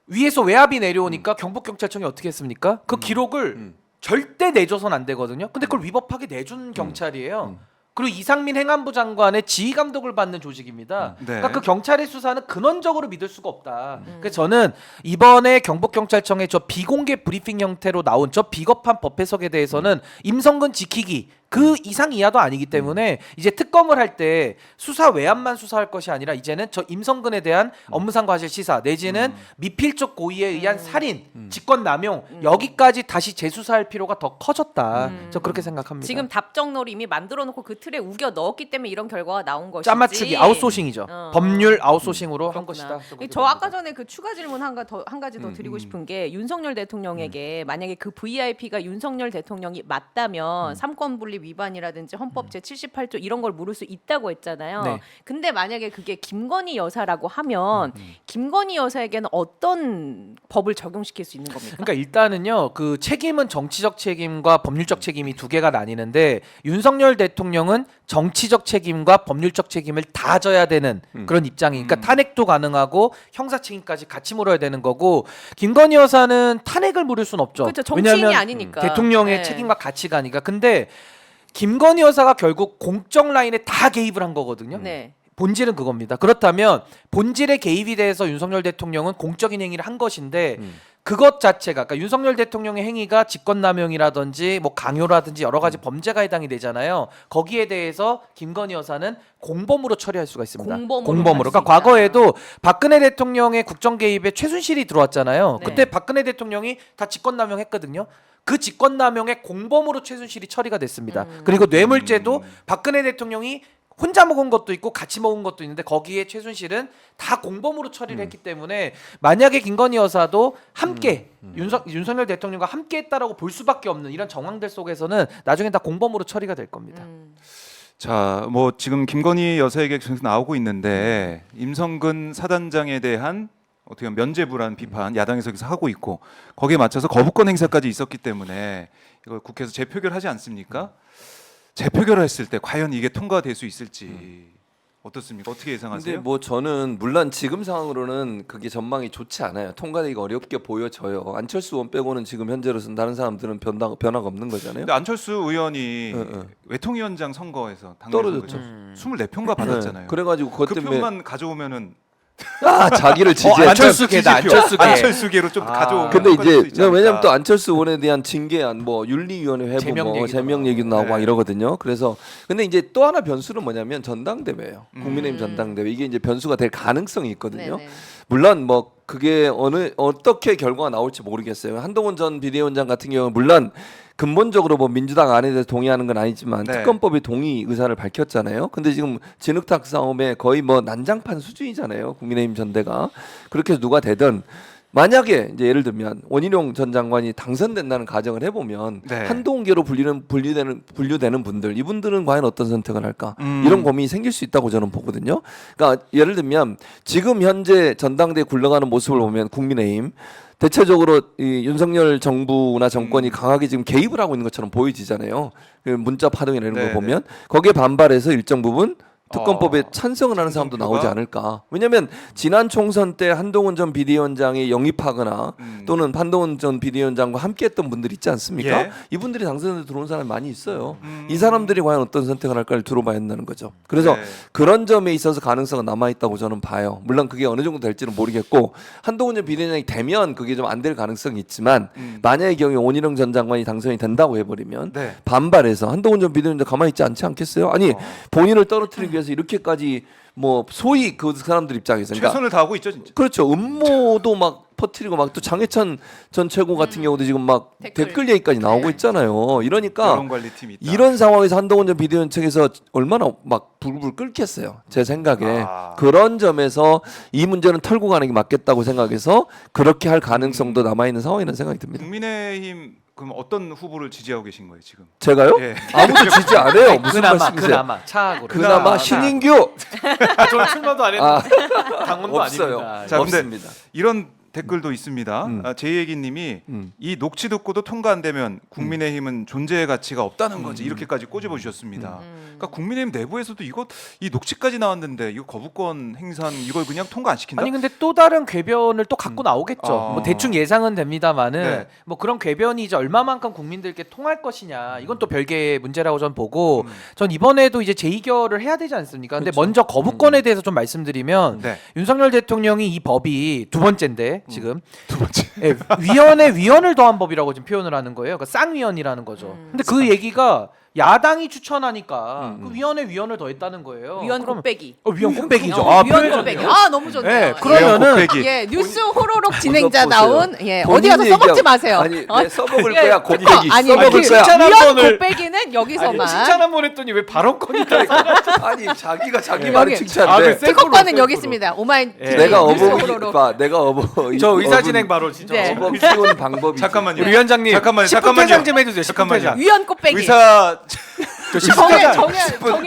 위에서 외압이 내려오니까 경북경찰청이 어떻게 했습니까? 그 기록을 절대 내줘선 안 되거든요. 근데 그걸 위법하게 내준 경찰이에요. 그리고 이상민 행안부 장관의 지휘 감독을 받는 조직입니다. 네. 그러니까 그 경찰의 수사는 근원적으로 믿을 수가 없다. 그래서 저는 이번에 경북경찰청의 저 비공개 브리핑 형태로 나온 저 비겁한 법 해석에 대해서는 임성근 지키기 그 이상 이하도 아니기 때문에 이제 특검을 할 때 수사 외압만 수사할 것이 아니라 이제는 저 임성근에 대한 업무상 과실 시사 내지는 미필적 고의에 의한 살인, 직권남용 여기까지 다시 재수사할 필요가 더 커졌다. 저 그렇게 생각합니다. 지금 답정너를 이미 만들어 놓고 그 틀에 우겨 넣었기 때문에 이런 결과가 나온 것이지. 짜맞추기 아웃소싱이죠. 법률 아웃소싱으로 한 그렇구나. 것이다. 저 아까 전에 그 추가 질문 한 가지 더 드리고 싶은 게 윤석열 대통령에게 만약에 그 VIP가 윤석열 대통령이 맞다면 삼권 분립 위반이라든지 헌법 제 78조 이런 걸 물을 수 있다고 했잖아요. 네. 근데 만약에 그게 김건희 여사라고 하면 김건희 여사에게는 어떤 법을 적용시킬 수 있는 겁니까? 그러니까 일단은요 그 책임은 정치적 책임과 법률적 책임이 두 개가 나뉘는데 윤석열 대통령은 정치적 책임과 법률적 책임을 다 져야 되는 그런 입장이니까 탄핵도 가능하고 형사 책임까지 같이 물어야 되는 거고 김건희 여사는 탄핵을 물을 수는 없죠. 그렇죠. 정치인이 왜냐하면 아니니까. 대통령의 네. 책임과 가치가 아니까. 근데 김건희 여사가 결국 공적 라인에 다 개입을 한 거거든요. 네. 본질은 그겁니다. 그렇다면 본질의 개입에 대해서 윤석열 대통령은 공적인 행위를 한 것인데 그것 자체가 그러니까 윤석열 대통령의 행위가 직권남용이라든지 뭐 강요라든지 여러 가지 범죄가 해당이 되잖아요. 거기에 대해서 김건희 여사는 공범으로 처리할 수가 있습니다. 공범으로 할 수 그러니까 있다. 과거에도 박근혜 대통령의 국정 개입에 최순실이 들어왔잖아요. 네. 그때 박근혜 대통령이 다 직권남용했거든요. 그 직권남용의 공범으로 최순실이 처리가 됐습니다. 그리고 뇌물죄도 박근혜 대통령이 혼자 먹은 것도 있고 같이 먹은 것도 있는데 거기에 최순실은 다 공범으로 처리를 했기 때문에 만약에 김건희 여사도 함께 윤석열 대통령과 함께 했다라고 볼 수밖에 없는 이런 정황들 속에서는 나중에 다 공범으로 처리가 될 겁니다. 자, 뭐 지금 김건희 여사에게 계속 나오고 있는데 임성근 사단장에 대한 어떻게 보면 면죄부라는 비판 야당에서 계속 하고 있고 거기에 맞춰서 거부권 행사까지 있었기 때문에 이걸 국회에서 재표결하지 않습니까? 재표결을 했을 때 과연 이게 통과될 수 있을지 어떻습니까? 어떻게 예상하세요? 근데 뭐 저는 물론 지금 상황으로는 그게 전망이 좋지 않아요. 통과되기가 어렵게 보여져요. 안철수 의원 빼고는 지금 현재로서는 다른 사람들은 변화가 없는 거잖아요. 근데 안철수 의원이 네. 외통위원장 선거에서 떨어졌죠. 24표인가 받았잖아요. 네. 그래가지고 그것 그 때문에 표만 가져오면은 자기를 지지했죠. 안철수계다, 안철수계. 안철수계로 좀 가져오면 근데 통과될 수 이제 있지 않을까. 왜냐면 또 안철수 의원에 대한 징계안 뭐 윤리위원회 회부 제명 뭐 얘기도 제명 얘기도 나오고 막 네. 이러거든요. 그래서 근데 이제 또 하나 변수는 뭐냐면 전당대회예요. 국민의힘 전당대회 이게 이제 변수가 될 가능성이 있거든요. 네네. 물론 뭐 그게 어떻게 결과가 나올지 모르겠어요. 한동훈 전 비대위원장 같은 경우는 물론 근본적으로 뭐 민주당 안에 대해서 동의하는 건 아니지만 네. 특검법에 동의 의사를 밝혔잖아요. 근데 지금 진흙탕 싸움에 거의 뭐 난장판 수준이잖아요. 국민의힘 전대가. 그렇게 해서 누가 되든 만약에 이제 예를 들면 원희룡 전 장관이 당선된다는 가정을 해보면 네. 한동훈계로 분류되는 분들 이분들은 과연 어떤 선택을 할까 이런 고민이 생길 수 있다고 저는 보거든요. 그러니까 예를 들면 지금 현재 전당대회 굴러가는 모습을 보면 국민의힘 대체적으로 이 윤석열 정부나 정권이 강하게 지금 개입을 하고 있는 것처럼 보여지잖아요. 그 문자 파동이나 이런 네, 걸 보면 거기에 반발해서 일정 부분 특검법에 어, 찬성을 하는 사람도 찬성표가? 나오지 않을까. 왜냐하면 지난 총선 때 한동훈 전 비대위원장이 영입하거나 또는 한동훈 전 비대위원장과 함께했던 분들 있지 않습니까? 예. 이분들이 당선에 들어온 사람이 많이 있어요. 이 사람들이 과연 어떤 선택을 할까를 들어봐야 한다는 거죠. 그래서 네. 그런 점에 있어서 가능성은 남아 있다고 저는 봐요. 물론 그게 어느 정도 될지는 모르겠고 한동훈 전 비대위원장이 되면 그게 좀 안 될 가능성이 있지만 만약의 경우에 원희룡 전 장관이 당선이 된다고 해버리면 네. 반발해서 한동훈 전 비대위원장 가만히 있지 않지 않겠어요? 아니 본인을 떨어뜨리기 위해서 이렇게까지 뭐 소위 그 사람들 입장에서 그러니까 최선을 다하고 있죠, 진짜. 그렇죠. 음모도 막 퍼뜨리고 막 또 장해찬 전 최고 같은 경우도 지금 막 댓글 얘기까지 나오고 있잖아요. 이러니까 여론관리팀이 있다. 이런 상황에서 한동훈 전 비대위원 측에서 얼마나 막 불불 끓겠어요. 제 생각에 아. 그런 점에서 이 문제는 털고 가는 게 맞겠다고 생각해서 그렇게 할 가능성도 남아 있는 상황이라는 생각이 듭니다. 국민의힘 그럼 어떤 후보를 지지하고 계신 거예요 지금? 제가요? 예. 아무도 지지 안 해요. 무슨 말씀이세요? 그나마 차악으로. 그나마 신인규 저는 출마도 안 아, 했는데 당원도 없어요. 아닙니다. 자, 근데 없습니다. 이런 댓글도 있습니다. 제이얘기님이 음. 이 녹취 듣고도 통과 안 되면 국민의힘은 존재의 가치가 없다는 거지 이렇게까지 꼬집어 주셨습니다. 그러니까 국민의힘 내부에서도 이 녹취까지 나왔는데 이거 거부권 행사는 이걸 그냥 통과 안 시킨다? 아니 근데 또 다른 궤변을 또 갖고 나오겠죠. 아. 뭐 대충 예상은 됩니다만은 네. 뭐 그런 궤변이 이제 얼마만큼 국민들께 통할 것이냐 이건 또 별개의 문제라고 전 보고 전 이번에도 이제 재의결을 해야 되지 않습니까? 근데 그렇죠. 먼저 거부권에 대해서 좀 말씀드리면 네. 윤석열 대통령이 이 법이 두 번째인데 지금 두 번째. 예, 위원회 위원을 더한 법이라고 지금 표현을 하는 거예요. 그러니까 쌍위원이라는 거죠. 근데 그 얘기가 야당이 추천하니까 그 위원회 위원을 더했다는 거예요. 위원 그럼- 곱빼기. 위원 곱빼기죠. 위원 표현이 곱빼기. 좋네요. 아 너무 좋네요. 네, 예. 그러면은 곱빼기. 예, 뉴스 호로록 진행자 보세요. 나온 예, 본인 어디 가서 써먹지 얘기하고- 마세요. 아니 어? 내 써먹을 예, 거야 곱빼기 아니 써먹을 그 거야. 칭찬 한 위원 번을- 곱빼기는 여기서만. 칭찬 한 번 했더니 왜 발언권이 다 아니 자기가 자기 여기- 말을 아, 칭찬해. 그 특허권은 셀프로, 여기 셀프로. 있습니다. 오마이 예. TV 내가 뉴스 어버이 호로록. 봐. 내가 어버이. 저 의사 진행 바로 진짜. 네. 어버 키우는 방법이. 잠깐만요. 우리 위원장님 잠깐만요. 10분 잠깐만요. 퇴장 좀 해주세요. 10분 잠깐만요. 퇴장. 위원 곱빼기. 의사 정해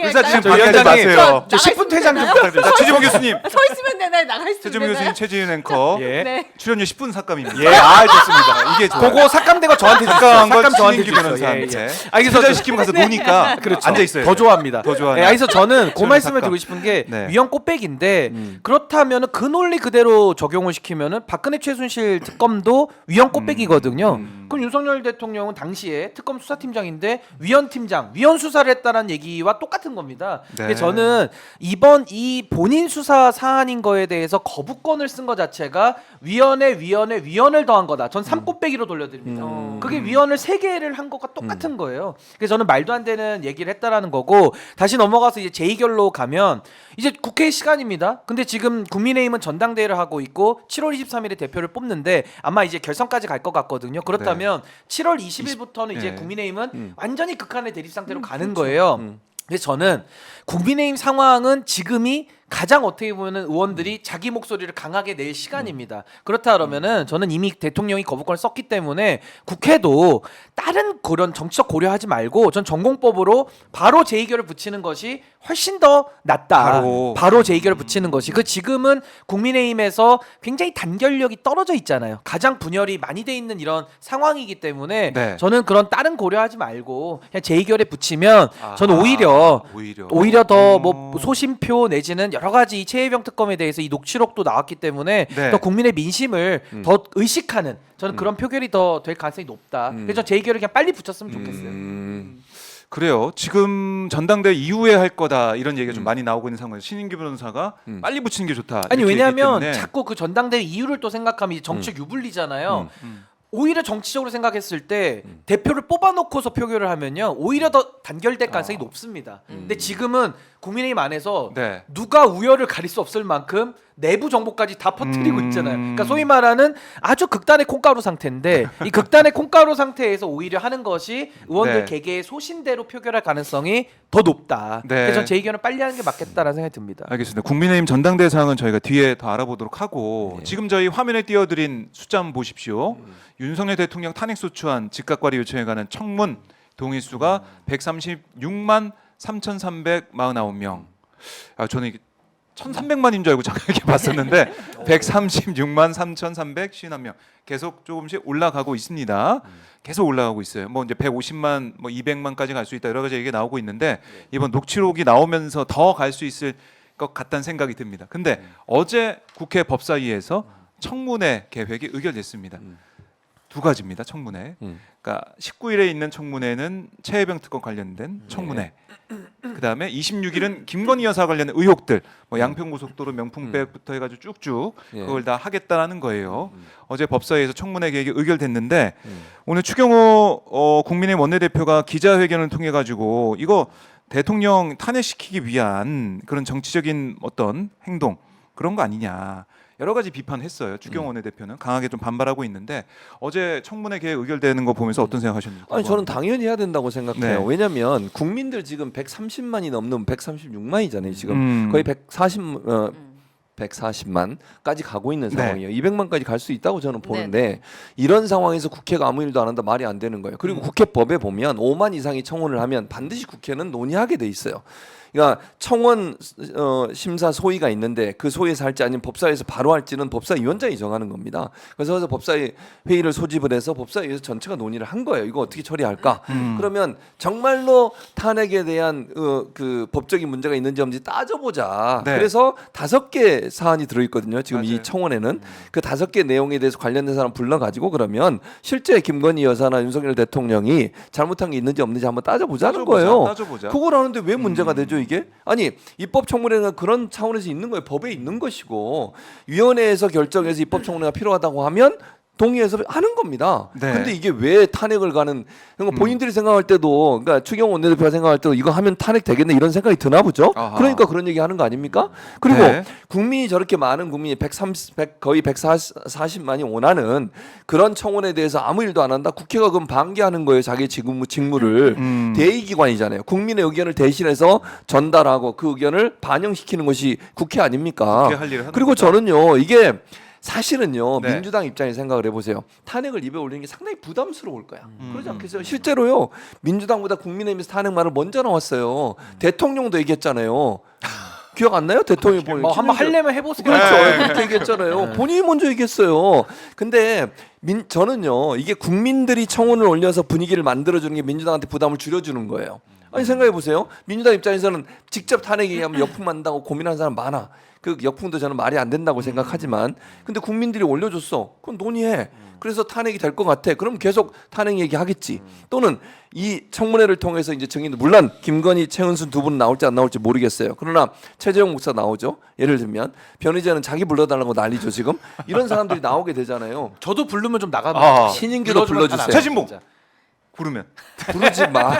의사 지금 저 방해하지 위원장님, 마세요. 저 10분 퇴장 좀 되나요? 부탁드립니다. 자, 최지봉 교수님, 서 있으면 되나요? 나갈 수 최지봉 교수님, 있나요? 최지은 앵커 예. 네. 출연료 10분 삭감입니다. 예, 아 좋습니다. 이게 좋아요. 그거 삭감된 거 저한테 주세요. 삭감한 걸 삭감 저한테 신인규 주세요. 변호사한테. 예, 예. 아, 그래서 퇴장시키면 가서 노니까 그렇죠. 앉아 있어요. 더 좋아합니다. 더 좋아하네. 예, 그래서 저는 그 저는 말씀을 삭감. 드리고 싶은 게 네. 위헌 꽃배기인데 그렇다면은 그 논리 그대로 적용을 시키면은 박근혜 최순실 특검도 위헌 꽃배기거든요. 그럼 윤석열 대통령은 당시에 특검 수사팀장인데 위헌 팀장, 위헌 수사를 했다는 얘기와 똑같은 겁니다. 근데 네. 저는 이번 이 본인 수사 사안인 거에 대해서 거부권을 쓴 것 자체가 위헌을 더한 거다. 전 3꽃배기로 돌려드립니다. 그게 위헌을 3개를 한 것과 똑같은 거예요. 그래서 저는 말도 안 되는 얘기를 했다라는 거고 다시 넘어가서 이제 제2결로 가면 이제 국회 시간입니다. 근데 지금 국민의힘은 전당대회를 하고 있고 7월 23일에 대표를 뽑는데 아마 이제 결선까지 갈 것 같거든요. 그렇다면 7월 20일부터는 이제 네. 국민의힘은 완전히 극한의 대립 상태로 가는 거예요. 근데 저는 국민의힘 상황은 지금이 가장 어떻게 보면은 의원들이 자기 목소리를 강하게 낼 시간입니다. 그렇다 그러면은 저는 이미 대통령이 거부권을 썼기 때문에 국회도 다른 그런 정치적 고려하지 말고 전 전공법으로 바로 제2결을 붙이는 것이 훨씬 더 낫다. 바로 제2결을 붙이는 것이. 그 지금은 국민의힘에서 굉장히 단결력이 떨어져 있잖아요. 가장 분열이 많이 돼 있는 이런 상황이기 때문에 네. 저는 그런 다른 고려하지 말고 그냥 제2결에 붙이면 저는 오히려 더 뭐 소심표 내지는 여러 가지 이 최혜병 특검에 대해서 이 녹취록도 나왔기 때문에 네. 더 국민의 민심을 더 의식하는 저는 그런 표결이 더 될 가능성이 높다. 그래서 제2결을 그냥 빨리 붙였으면 좋겠어요. 그래요. 지금 전당대회 이후에 할 거다 이런 얘기가 좀 많이 나오고 있는 상황에서 신인규 변호사가 빨리 붙이는 게 좋다. 아니 이렇게 왜냐하면 얘기했기 때문에. 자꾸 그 전당대회 이유를 또 생각하면 이제 정치적 유불리잖아요. 오히려 정치적으로 생각했을 때 대표를 뽑아놓고서 표결을 하면요 오히려 더 단결될 가능성이 높습니다. 근데 지금은 국민의힘 안에서 네. 누가 우열을 가릴 수 없을 만큼 내부 정보까지 다 퍼뜨리고 있잖아요. 그러니까 소위 말하는 아주 극단의 콩가루 상태인데 이 극단의 콩가루 상태에서 오히려 하는 것이 의원들 네. 개개의 소신대로 표결할 가능성이 더 높다. 네. 그래서 제 의견은 빨리 하는 게 맞겠다라는 생각이 듭니다. 알겠습니다. 국민의힘 전당대회 사항은 저희가 뒤에 더 알아보도록 하고 지금 저희 화면에 띄워드린 숫자 한번 보십시오. 윤석열 대통령 탄핵소추안 즉각발의 요청에 관한 청문 동의수가 136만 3,349명. 아 저는 이게 1,300만인 줄 알고 잠깐 이렇게 봤었는데 136만 3,351명. 계속 조금씩 올라가고 있습니다. 계속 올라가고 있어요. 뭐 이제 150만, 뭐 200만까지 갈 수 있다 여러 가지 얘기가 나오고 있는데 이번 녹취록이 나오면서 더 갈 수 있을 것 같다는 생각이 듭니다. 근데 어제 국회 법사위에서 청문회 계획이 의결됐습니다. 두 가지입니다. 청문회. 그러니까 19일에 있는 청문회는 최혜병 특검 관련된 청문회. 그다음에 26일은 김건희 여사 관련 의혹들, 뭐 양평고속도로 명품백부터 해가지고 쭉쭉 그걸 다 하겠다라는 거예요. 어제 법사위에서 청문회 계획이 의결됐는데 오늘 추경호 국민의힘 원내대표가 기자회견을 통해 가지고 이거 대통령 탄핵시키기 위한 그런 정치적인 어떤 행동 그런 거 아니냐. 여러 가지 비판했어요. 추경호 원내대표는 강하게 좀 반발하고 있는데 어제 청문회 계획 의결되는 거 보면서 어떤 생각하셨는지. 아니 저는 당연히 해야 된다고 생각해요. 네. 왜냐하면 국민들 지금 130만이 넘는 136만이잖아요. 지금 거의 140만까지 가고 있는 네. 상황이에요. 200만까지 갈 수 있다고 저는 보는데 이런 상황에서 국회가 아무 일도 안 한다 말이 안 되는 거예요. 그리고 국회법에 보면 5만 이상이 청원을 하면 반드시 국회는 논의하게 돼 있어요. 그러니까 청원 심사 소위가 있는데 그 소위에서 할지 아니면 법사위에서 바로 할지는 법사위원장이 정하는 겁니다. 그래서 법사위 회의를 소집을 해서 법사위에서 전체가 논의를 한 거예요. 이거 어떻게 처리할까? 그러면 정말로 탄핵에 대한 그 법적인 문제가 있는지 없는지 따져보자. 네. 그래서 5개 사안이 들어있거든요. 지금 맞아요. 이 청원에는 그 5개 내용에 대해서 관련된 사람 불러가지고 그러면 실제 김건희 여사나 윤석열 대통령이 잘못한 게 있는지 없는지 한번 따져보자는 거예요. 따져보자. 그걸 하는데 왜 문제가 되죠 이게? 아니 입법청문회는 그런 차원에서 있는 거예요. 법에 있는 것이고 위원회에서 결정해서 입법청문회가 필요하다고 하면 동의해서 하는 겁니다. 네. 근데 이게 왜 탄핵을 가는? 그러니까 본인들이 생각할 때도, 그러니까 추경호 원내대표가 생각할 때도 이거 하면 탄핵 되겠네 이런 생각이 드나 보죠. 아하. 그러니까 그런 얘기 하는 거 아닙니까? 그리고 네. 국민이 저렇게 많은 국민이 130, 거의 140만이 원하는 그런 청원에 대해서 아무 일도 안 한다. 국회가 그럼 방기하는 거예요. 자기 직무를. 대의기관이잖아요. 국민의 의견을 대신해서 전달하고 그 의견을 반영시키는 것이 국회 아닙니까? 국회 할 일을 하는 그리고 거죠. 저는요 이게 사실은요 네. 민주당 입장에 생각을 해보세요. 탄핵을 입에 올리는 게 상당히 부담스러울 거야. 그러지 않겠어요? 실제로요 민주당보다 국민의힘에서 탄핵 말을 먼저 나왔어요. 대통령도 얘기했잖아요. 기억 안 나요? 대통령이 뭐 한번 하려면 해보세요. 그렇죠. 네. 그렇게 얘기했잖아요. 본인이 먼저 얘기했어요. 근데 저는요 이게 국민들이 청원을 올려서 분위기를 만들어주는 게 민주당한테 부담을 줄여주는 거예요. 아니 생각해 보세요. 민주당 입장에서는 직접 탄핵 얘기하면 역풍만다고 고민하는 사람 많아. 그 역풍도 저는 말이 안 된다고 생각하지만, 근데 국민들이 올려줬어. 그건 논의해. 그래서 탄핵이 될 것 같아. 그럼 계속 탄핵 얘기하겠지. 또는 이 청문회를 통해서 이제 증인들, 물론 김건희, 최은순 두 분 나올지 안 나올지 모르겠어요. 그러나 최재형 목사 나오죠. 예를 들면 변희재는 자기 불러달라고 난리죠 지금. 이런 사람들이 나오게 되잖아요. 저도 부르면 좀 나가면 아. 신인규도 불러주세요. 최진봉 부르면 부르지 마.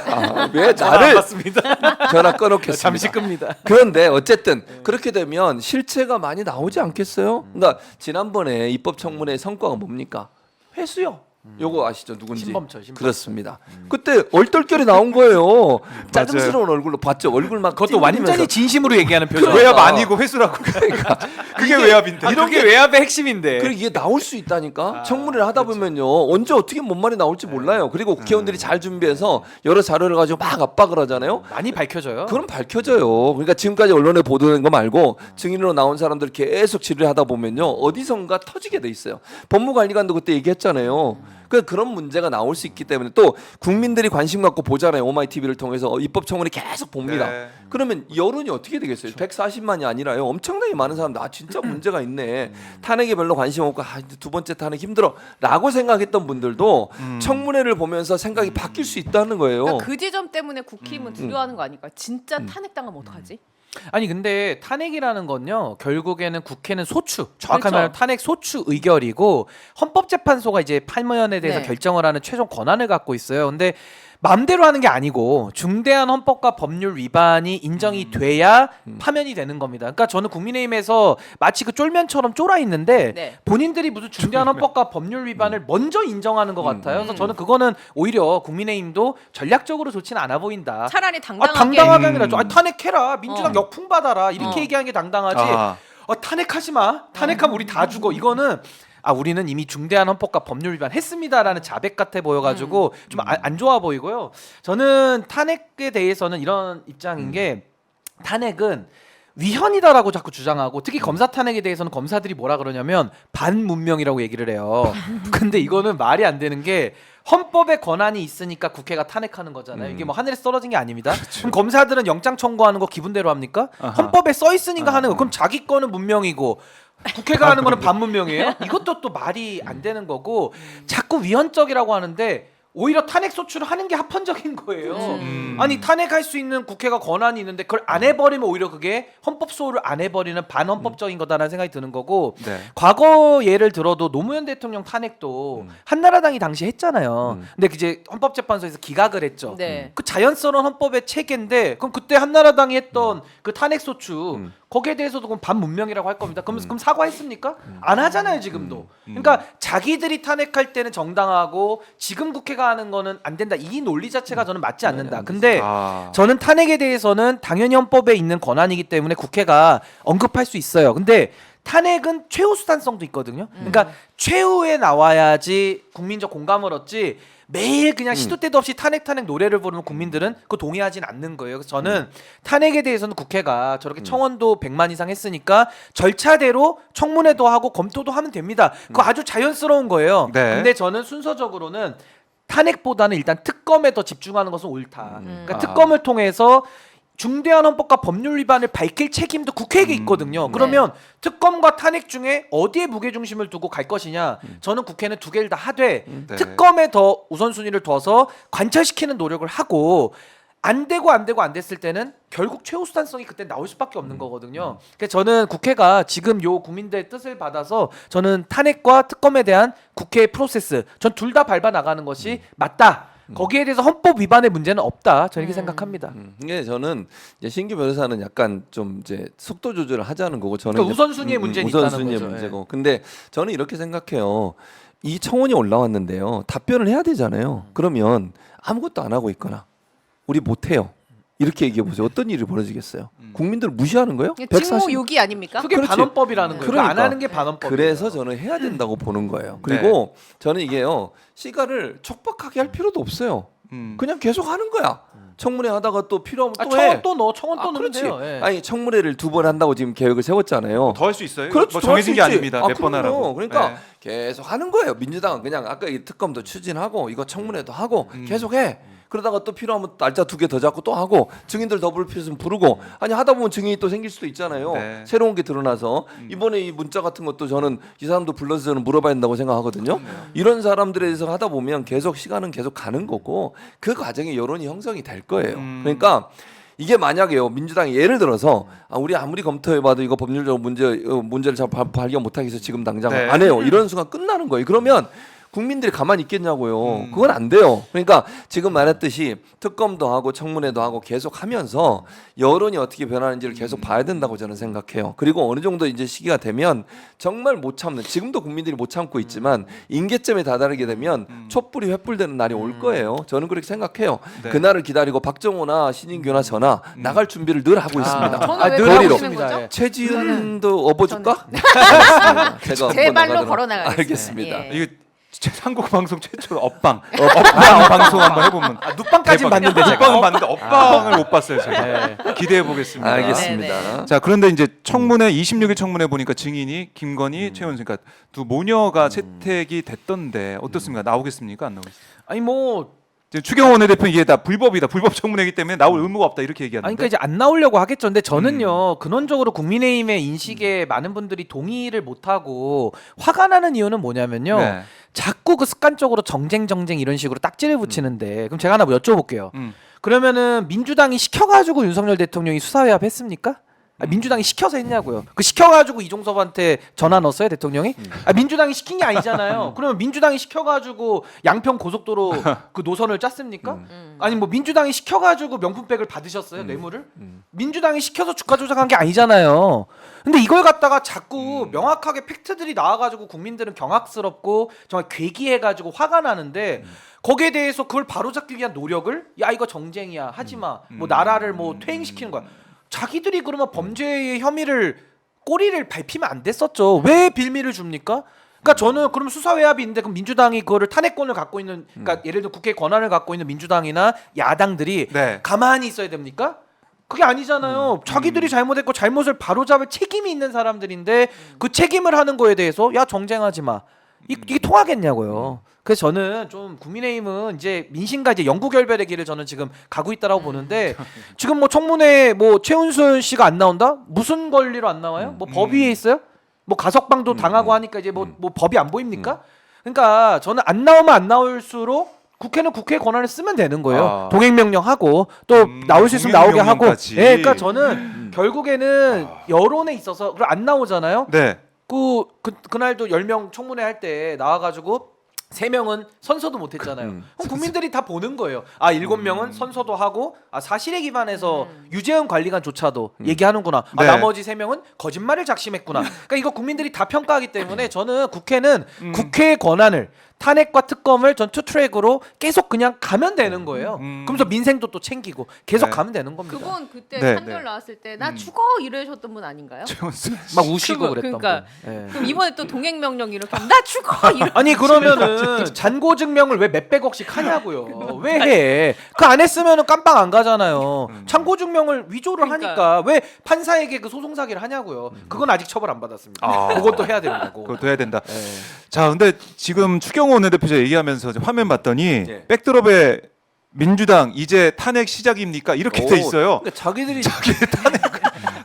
왜 전화 안 나를 받습니다. 전화 끊어놓겠습니다. 잠시 끕니다. 그런데 어쨌든 그렇게 되면 실체가 많이 나오지 않겠어요? 그러니까 지난번에 입법청문회 성과가 뭡니까? 회수요. 요거 아시죠? 누군지? 신범철. 그렇습니다. 그때 얼떨결에 나온 거예요. 짜증스러운 얼굴로 봤죠. 얼굴 막 그것도 완전히 찡그리면서. 진심으로 얘기하는 표정. 그러니까. 외압 아니고 회수라고. 그러니까 그게 외압인데. 이런 게 외압의 핵심인데. 그리고 이게 나올 수 있다니까. 청문회를 하다 보면요. 언제 어떻게 뭔 말이 나올지 몰라요. 그리고 국회의원들이 잘 준비해서 여러 자료를 가지고 막 압박을 하잖아요. 많이 밝혀져요. 그럼 밝혀져요. 그러니까 지금까지 언론에 보도된 거 말고 증인으로 나온 사람들 계속 질의를 하다 보면요. 어디선가 터지게 돼 있어요. 법무관리관도 그때 얘기했잖아요. 그런 문제가 나올 수 있기 때문에 또 국민들이 관심 갖고 보잖아요. 오마이 TV를 통해서 입법청문회 계속 봅니다. 네. 그러면 여론이 어떻게 되겠어요? 140만이 아니라요. 엄청나게 많은 사람들 진짜 문제가 있네. 탄핵에 별로 관심 없고 이제 두 번째 탄핵 힘들어라고 생각했던 분들도 청문회를 보면서 생각이 바뀔 수 있다는 거예요. 그러니까 그 지점 때문에 국힘은 두려워하는 거 아닐까? 진짜 탄핵당하면 어떡하지? 아니 근데 탄핵이라는 건요 결국에는 국회는 소추 정확하게 그렇죠. 말하면 탄핵 소추 의결이고 헌법재판소가 이제 파면에 대해서 네. 결정을 하는 최종 권한을 갖고 있어요. 근데 마음대로 하는 게 아니고 중대한 헌법과 법률 위반이 인정이 돼야 파면이 되는 겁니다. 그러니까 저는 국민의힘에서 마치 그 쫄면처럼 쫄아 있는데 네. 본인들이 무슨 중대한 헌법과 법률 위반을 먼저 인정하는 것 같아요. 그래서 저는 그거는 오히려 국민의힘도 전략적으로 좋지는 않아 보인다. 차라리 당당하게 당당하게 아니라 탄핵해라 민주당 어. 역풍 받아라 이렇게 어. 얘기하는 게 당당하지. 아. 탄핵하지 마. 탄핵하면 우리 다 죽어. 이거는 우리는 이미 중대한 헌법과 법률 위반 했습니다라는 자백 같아 보여가지고 좀 안 좋아 보이고요. 저는 탄핵에 대해서는 이런 입장인 게 탄핵은 위헌이다라고 자꾸 주장하고 특히 검사 탄핵에 대해서는 검사들이 뭐라 그러냐면 반문명이라고 얘기를 해요. 근데 이거는 말이 안 되는 게 헌법에 권한이 있으니까 국회가 탄핵하는 거잖아요. 이게 뭐 하늘에서 떨어진 게 아닙니다. 그럼 검사들은 영장 청구하는 거 기분대로 합니까? 아하. 헌법에 써 있으니까 하는 거. 그럼 자기 거는 문명이고 국회가 하는 거는 반문명이에요? 이것도 또 말이 안 되는 거고 자꾸 위헌적이라고 하는데 오히려 탄핵 소추를 하는 게 합헌적인 거예요. 아니 탄핵할 수 있는 국회가 권한이 있는데 그걸 안 해버리면 오히려 그게 헌법 소홀을 안 해버리는 반헌법적인 거다라는 생각이 드는 거고 네. 과거 예를 들어도 노무현 대통령 탄핵도 한나라당이 당시 했잖아요. 근데 이제 헌법재판소에서 기각을 했죠. 네. 그 자연스러운 헌법의 체계인데 그럼 그때 한나라당이 했던 그 탄핵 소추 거기에 대해서도 그럼 반문명이라고 할 겁니다. 그럼 사과했습니까? 안 하잖아요 지금도. 그러니까 자기들이 탄핵할 때는 정당하고 지금 국회가 하는 거는 안 된다. 이 논리 자체가 저는 맞지 않는다. 근데 아. 저는 탄핵에 대해서는 당연히 헌법에 있는 권한이기 때문에 국회가 언급할 수 있어요. 근데 탄핵은 최후 수단성도 있거든요. 그러니까 최후에 나와야지 국민적 공감을 얻지 매일 그냥 시도 때도 없이 탄핵 노래를 부르면 국민들은 그거 동의하진 않는 거예요. 그래서 저는 탄핵에 대해서는 국회가 저렇게 청원도 100만 이상 했으니까 절차대로 청문회도 하고 검토도 하면 됩니다. 그거 아주 자연스러운 거예요. 네. 근데 저는 순서적으로는 탄핵보다는 일단 특검에 더 집중하는 것은 옳다. 그러니까 아. 특검을 통해서 중대한 헌법과 법률 위반을 밝힐 책임도 국회에게 있거든요. 그러면 특검과 탄핵 중에 어디에 무게 중심을 두고 갈 것이냐? 저는 국회는 두 개를 다 하되 네. 특검에 더 우선순위를 둬서 관철시키는 노력을 하고 안 됐을 때는 결국 최우수단성이 그때 나올 수밖에 없는 거거든요. 그래서 저는 국회가 지금 요 국민들의 뜻을 받아서 저는 탄핵과 특검에 대한 국회의 프로세스 전 둘 다 밟아 나가는 것이 맞다. 거기에 대해서 헌법 위반의 문제는 없다. 저는 이렇게 생각합니다. 이게 저는 이제 신규 변호사는 약간 좀 이제 속도 조절을 하자는 거고 저는 그러니까 이제 우선순위의 문제는 있다는 우선순위의 거죠. 문제고. 근데 저는 이렇게 생각해요. 이 청원이 올라왔는데요. 답변을 해야 되잖아요. 그러면 아무것도 안 하고 있거나 우리 못 해요. 이렇게 얘기해 보세요. 어떤 일이 벌어지겠어요? 국민들을 무시하는 거예요? 직무유기 아닙니까? 그게 그렇지. 반헌법이라는 거예요. 그러니까. 안 하는 게 반헌법이에요. 그래서 저는 해야 된다고 보는 거예요. 그리고 저는 이게요. 시간을 촉박하게 할 필요도 없어요. 그냥 계속 하는 거야. 청문회 하다가 또 필요하면 또 해. 청원 또 넣으면 그렇지. 돼요. 예. 아니 청문회를 2번 한다고 지금 계획을 세웠잖아요. 더 할 수 있어요? 그렇죠. 뭐 정해진 게 더 할수 아닙니다. 있지. 몇 번 그럼요. 하라고. 그러니까 네. 계속 하는 거예요. 민주당은 그냥 아까 이 특검도 추진하고 이거 청문회도 하고 계속 해. 그러다가 또 필요하면 날짜 2개 더 잡고 또 하고 증인들 더 부를 필요 있으면 부르고 아니 하다 보면 증인이 또 생길 수도 있잖아요. 네. 새로운 게 드러나서 이번에 이 문자 같은 것도 저는 이 사람도 불러서 저는 물어봐야 된다고 생각하거든요. 이런 사람들에 대해서 하다 보면 계속 시간은 계속 가는 거고 그 과정에 여론이 형성이 될 거예요. 그러니까 이게 만약에요 민주당이 예를 들어서 우리 아무리 검토해봐도 이거 법률적 문제를 잘 발견 못하겠어 지금 당장 네. 안 해요 이런 순간 끝나는 거예요. 그러면 국민들이 가만히 있겠냐고요. 그건 안 돼요. 그러니까 지금 말했듯이 특검도 하고 청문회도 하고 계속 하면서 여론이 어떻게 변하는지를 계속 봐야 된다고 저는 생각해요. 그리고 어느 정도 이제 시기가 되면 정말 못 참는 지금도 국민들이 못 참고 있지만 임계점에 다다르게 되면 촛불이 횃불되는 날이 올 거예요. 저는 그렇게 생각해요. 네. 그날을 기다리고 박정호나 신인규나 저나 나갈 준비를 늘 하고 있습니다. 저는 왜 늘 그러고 이러. 있는 거죠? 예. 최지은도 업어줄까? 알겠습니다. 제가 제 업어 발로 나가도록 걸어 나가겠습니다. 알겠습니다. 예. 이거 한국 방송 최초로 업방 방송 한번 해보면 눕방까지는 봤는데 제가 업방은 봤는데 업방을 못 봤어요 제가. 네. 기대해 보겠습니다. 알겠습니다. 자 그런데 이제 청문회 26일 청문회 보니까 증인이 김건희, 최은순 그러니까 두 모녀가 채택이 됐던데 어떻습니까? 나오겠습니까? 안 나오겠습니까? 아니 뭐 지금 추경호 원내대표 이게 다 불법이다, 불법 청문회이기 때문에 나올 의무가 없다 이렇게 얘기하는데. 아니 그러니까 이제 안 나오려고 하겠죠. 근데 저는요 근원적으로 국민의힘의 인식에 많은 분들이 동의를 못하고 화가 나는 이유는 뭐냐면요. 네. 자꾸 그 습관적으로 정쟁 이런 식으로 딱지를 붙이는데 그럼 제가 하나 뭐 여쭤볼게요. 그러면은 민주당이 시켜가지고 윤석열 대통령이 수사회합 했습니까? 민주당이 시켜서 했냐고요. 그 시켜가지고 이종섭한테 전화 넣었어요 대통령이? 민주당이 시킨 게 아니잖아요. 그러면 민주당이 시켜가지고 양평 고속도로 그 노선을 짰습니까? 아니 뭐 민주당이 시켜가지고 명품백을 받으셨어요 뇌물을? 민주당이 시켜서 주가 조작한 게 아니잖아요. 근데 이걸 갖다가 자꾸 명확하게 팩트들이 나와가지고 국민들은 경악스럽고 정말 괴기해가지고 화가 나는데 거기에 대해서 그걸 바로잡기 위한 노력을 야 이거 정쟁이야 하지마 뭐 나라를 뭐 퇴행시키는 거야. 자기들이 그러면 범죄의 혐의를 꼬리를 밟히면 안 됐었죠. 왜 빌미를 줍니까? 그러니까 저는 그럼 수사회합이 있는데 그럼 민주당이 그거를 탄핵권을 갖고 있는 그러니까 예를 들어 국회 권한을 갖고 있는 민주당이나 야당들이 네. 가만히 있어야 됩니까? 그게 아니잖아요. 자기들이 잘못했고 잘못을 바로잡을 책임이 있는 사람들인데 그 책임을 하는 거에 대해서 야 정쟁하지 마. 이게 통하겠냐고요. 그래서 저는 좀 국민의힘은 이제 민심과 이제 영구결별의 길을 저는 지금 가고 있다라고 보는데 지금 뭐 청문회 뭐 최은순 씨가 안 나온다? 무슨 권리로 안 나와요? 뭐 법 위에 있어요? 뭐 가석방도 당하고 하니까 이제 뭐 법이 안 보입니까? 그러니까 저는 안 나오면 안 나올수록 국회는 국회의 권한을 쓰면 되는 거예요. 동행명령하고 또 나올 수 있으면 나오게 하고. 동행명령까지. 예, 그러니까 저는 결국에는 여론에 있어서 그걸 안 나오잖아요. 네. 그날도 10명 청문회 할 때 나와가지고 3명은 선서도 못했잖아요. 그럼 국민들이 다 보는 거예요. 7명은 선서도 하고 사실에 기반해서 유재현 관리관조차도 얘기하는구나. 네. 나머지 3명은 거짓말을 작심했구나. 그러니까 이거 국민들이 다 평가하기 때문에 저는 국회는 국회의 권한을 탄핵과 특검을 전 투트랙으로 계속 그냥 가면 되는 거예요. 음. 그러면서 민생도 또 챙기고 계속 네. 가면 되는 겁니다. 그분 그때 네, 판결 네. 나왔을 때 나 음. 죽어 이러셨던 분 아닌가요? 막 우시고 그거, 그랬던 그러니까. 분. 예. 그럼 이번에 또 동행 명령 이렇게 하면 나 죽어 이러. 아니 그러면은 잔고 증명을 왜 몇백억씩 하냐고요. 왜 해? 그 안 했으면은 깜빵 안 가잖아요. 잔고 증명을 위조를 그러니까. 하니까 왜 판사에게 그 소송 사기를 하냐고요. 그건 아직 처벌 안 받았습니다. 아. 그것도 해야 되는 거고. 그것도 해야 된다. 예. 자, 근데 지금 추경호 원내대표자 얘기하면서 이제 화면 봤더니 예. 백드롭에 민주당 이제 탄핵 시작입니까? 이렇게 돼 있어요. 그러니까 자기들이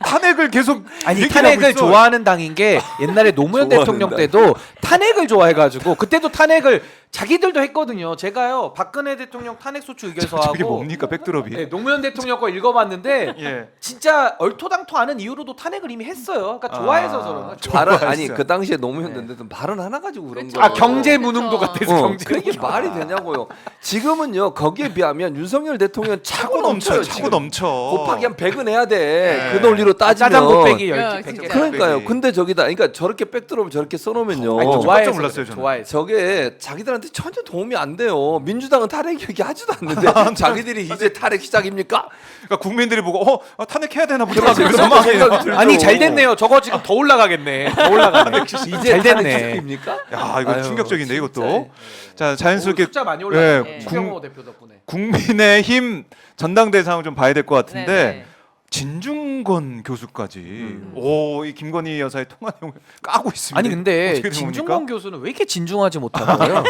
탄핵을 계속 아니 얘기를 하고 탄핵을 있어. 좋아하는 당인 게 옛날에 노무현 좋아하는 대통령 당. 때도 탄핵을 좋아해가지고 그때도 탄핵을 자기들도 했거든요. 제가요 박근혜 대통령 탄핵 소추 저게 의결서하고 뭡니까 백드롭이? 네, 노무현 대통령 거 읽어봤는데 예. 진짜 얼토당토 않은 이유로도 탄핵을 이미 했어요. 그러니까 좋아해서 저런 거. 발언 좋아했어요. 아니 그 당시에 노무현 네. 대통령 발언 하나 가지고 그런 그렇죠. 거. 아 경제 무능도 그쵸. 같아서 경제. 그게 말이 되냐고요. 지금은요 거기에 비하면 윤석열 대통령 차고 넘쳐요. 차고 지금. 넘쳐. 곱하기 한 100은 해야 돼. 네. 그 논리로 따지면. 짜장 곱빼기 야, 10개. 진짜. 그러니까요. 곱빼기. 근데 저기다 그러니까 저렇게 백드롭을 저렇게 써놓으면요. 아니, 저 좋아해서 깜짝 놀랐어요, 그래, 저는. 좋아해서. 저게 자기들한테 전혀 도움이 안 돼요. 민주당은 탄핵 얘기 하지도 않는데 자기들이 이제 탄핵 시작입니까? 그러니까 국민들이 보고 탄핵해야 되나 보다. 그런 그래서 생각이 들죠. 아니 잘 됐네요. 저거 지금 더 올라가겠네. 더 올라가네. 이제 잘 탄핵 됐네. 시작입니까? 야, 이거 아유, 충격적인데 진짜. 이것도. 자, 자연스럽게 숫자 많이 올라가네. 예, 추경호 대표 덕분에. 국민의힘 전당대 상황을 좀 봐야 될 것 같은데 네. 진중권 교수까지 오, 이 김건희 여사의 통화 내용을 까고 있습니다. 아니 근데 어떻게 된 진중권 겁니까? 교수는 왜 이렇게 진중하지 못하나요?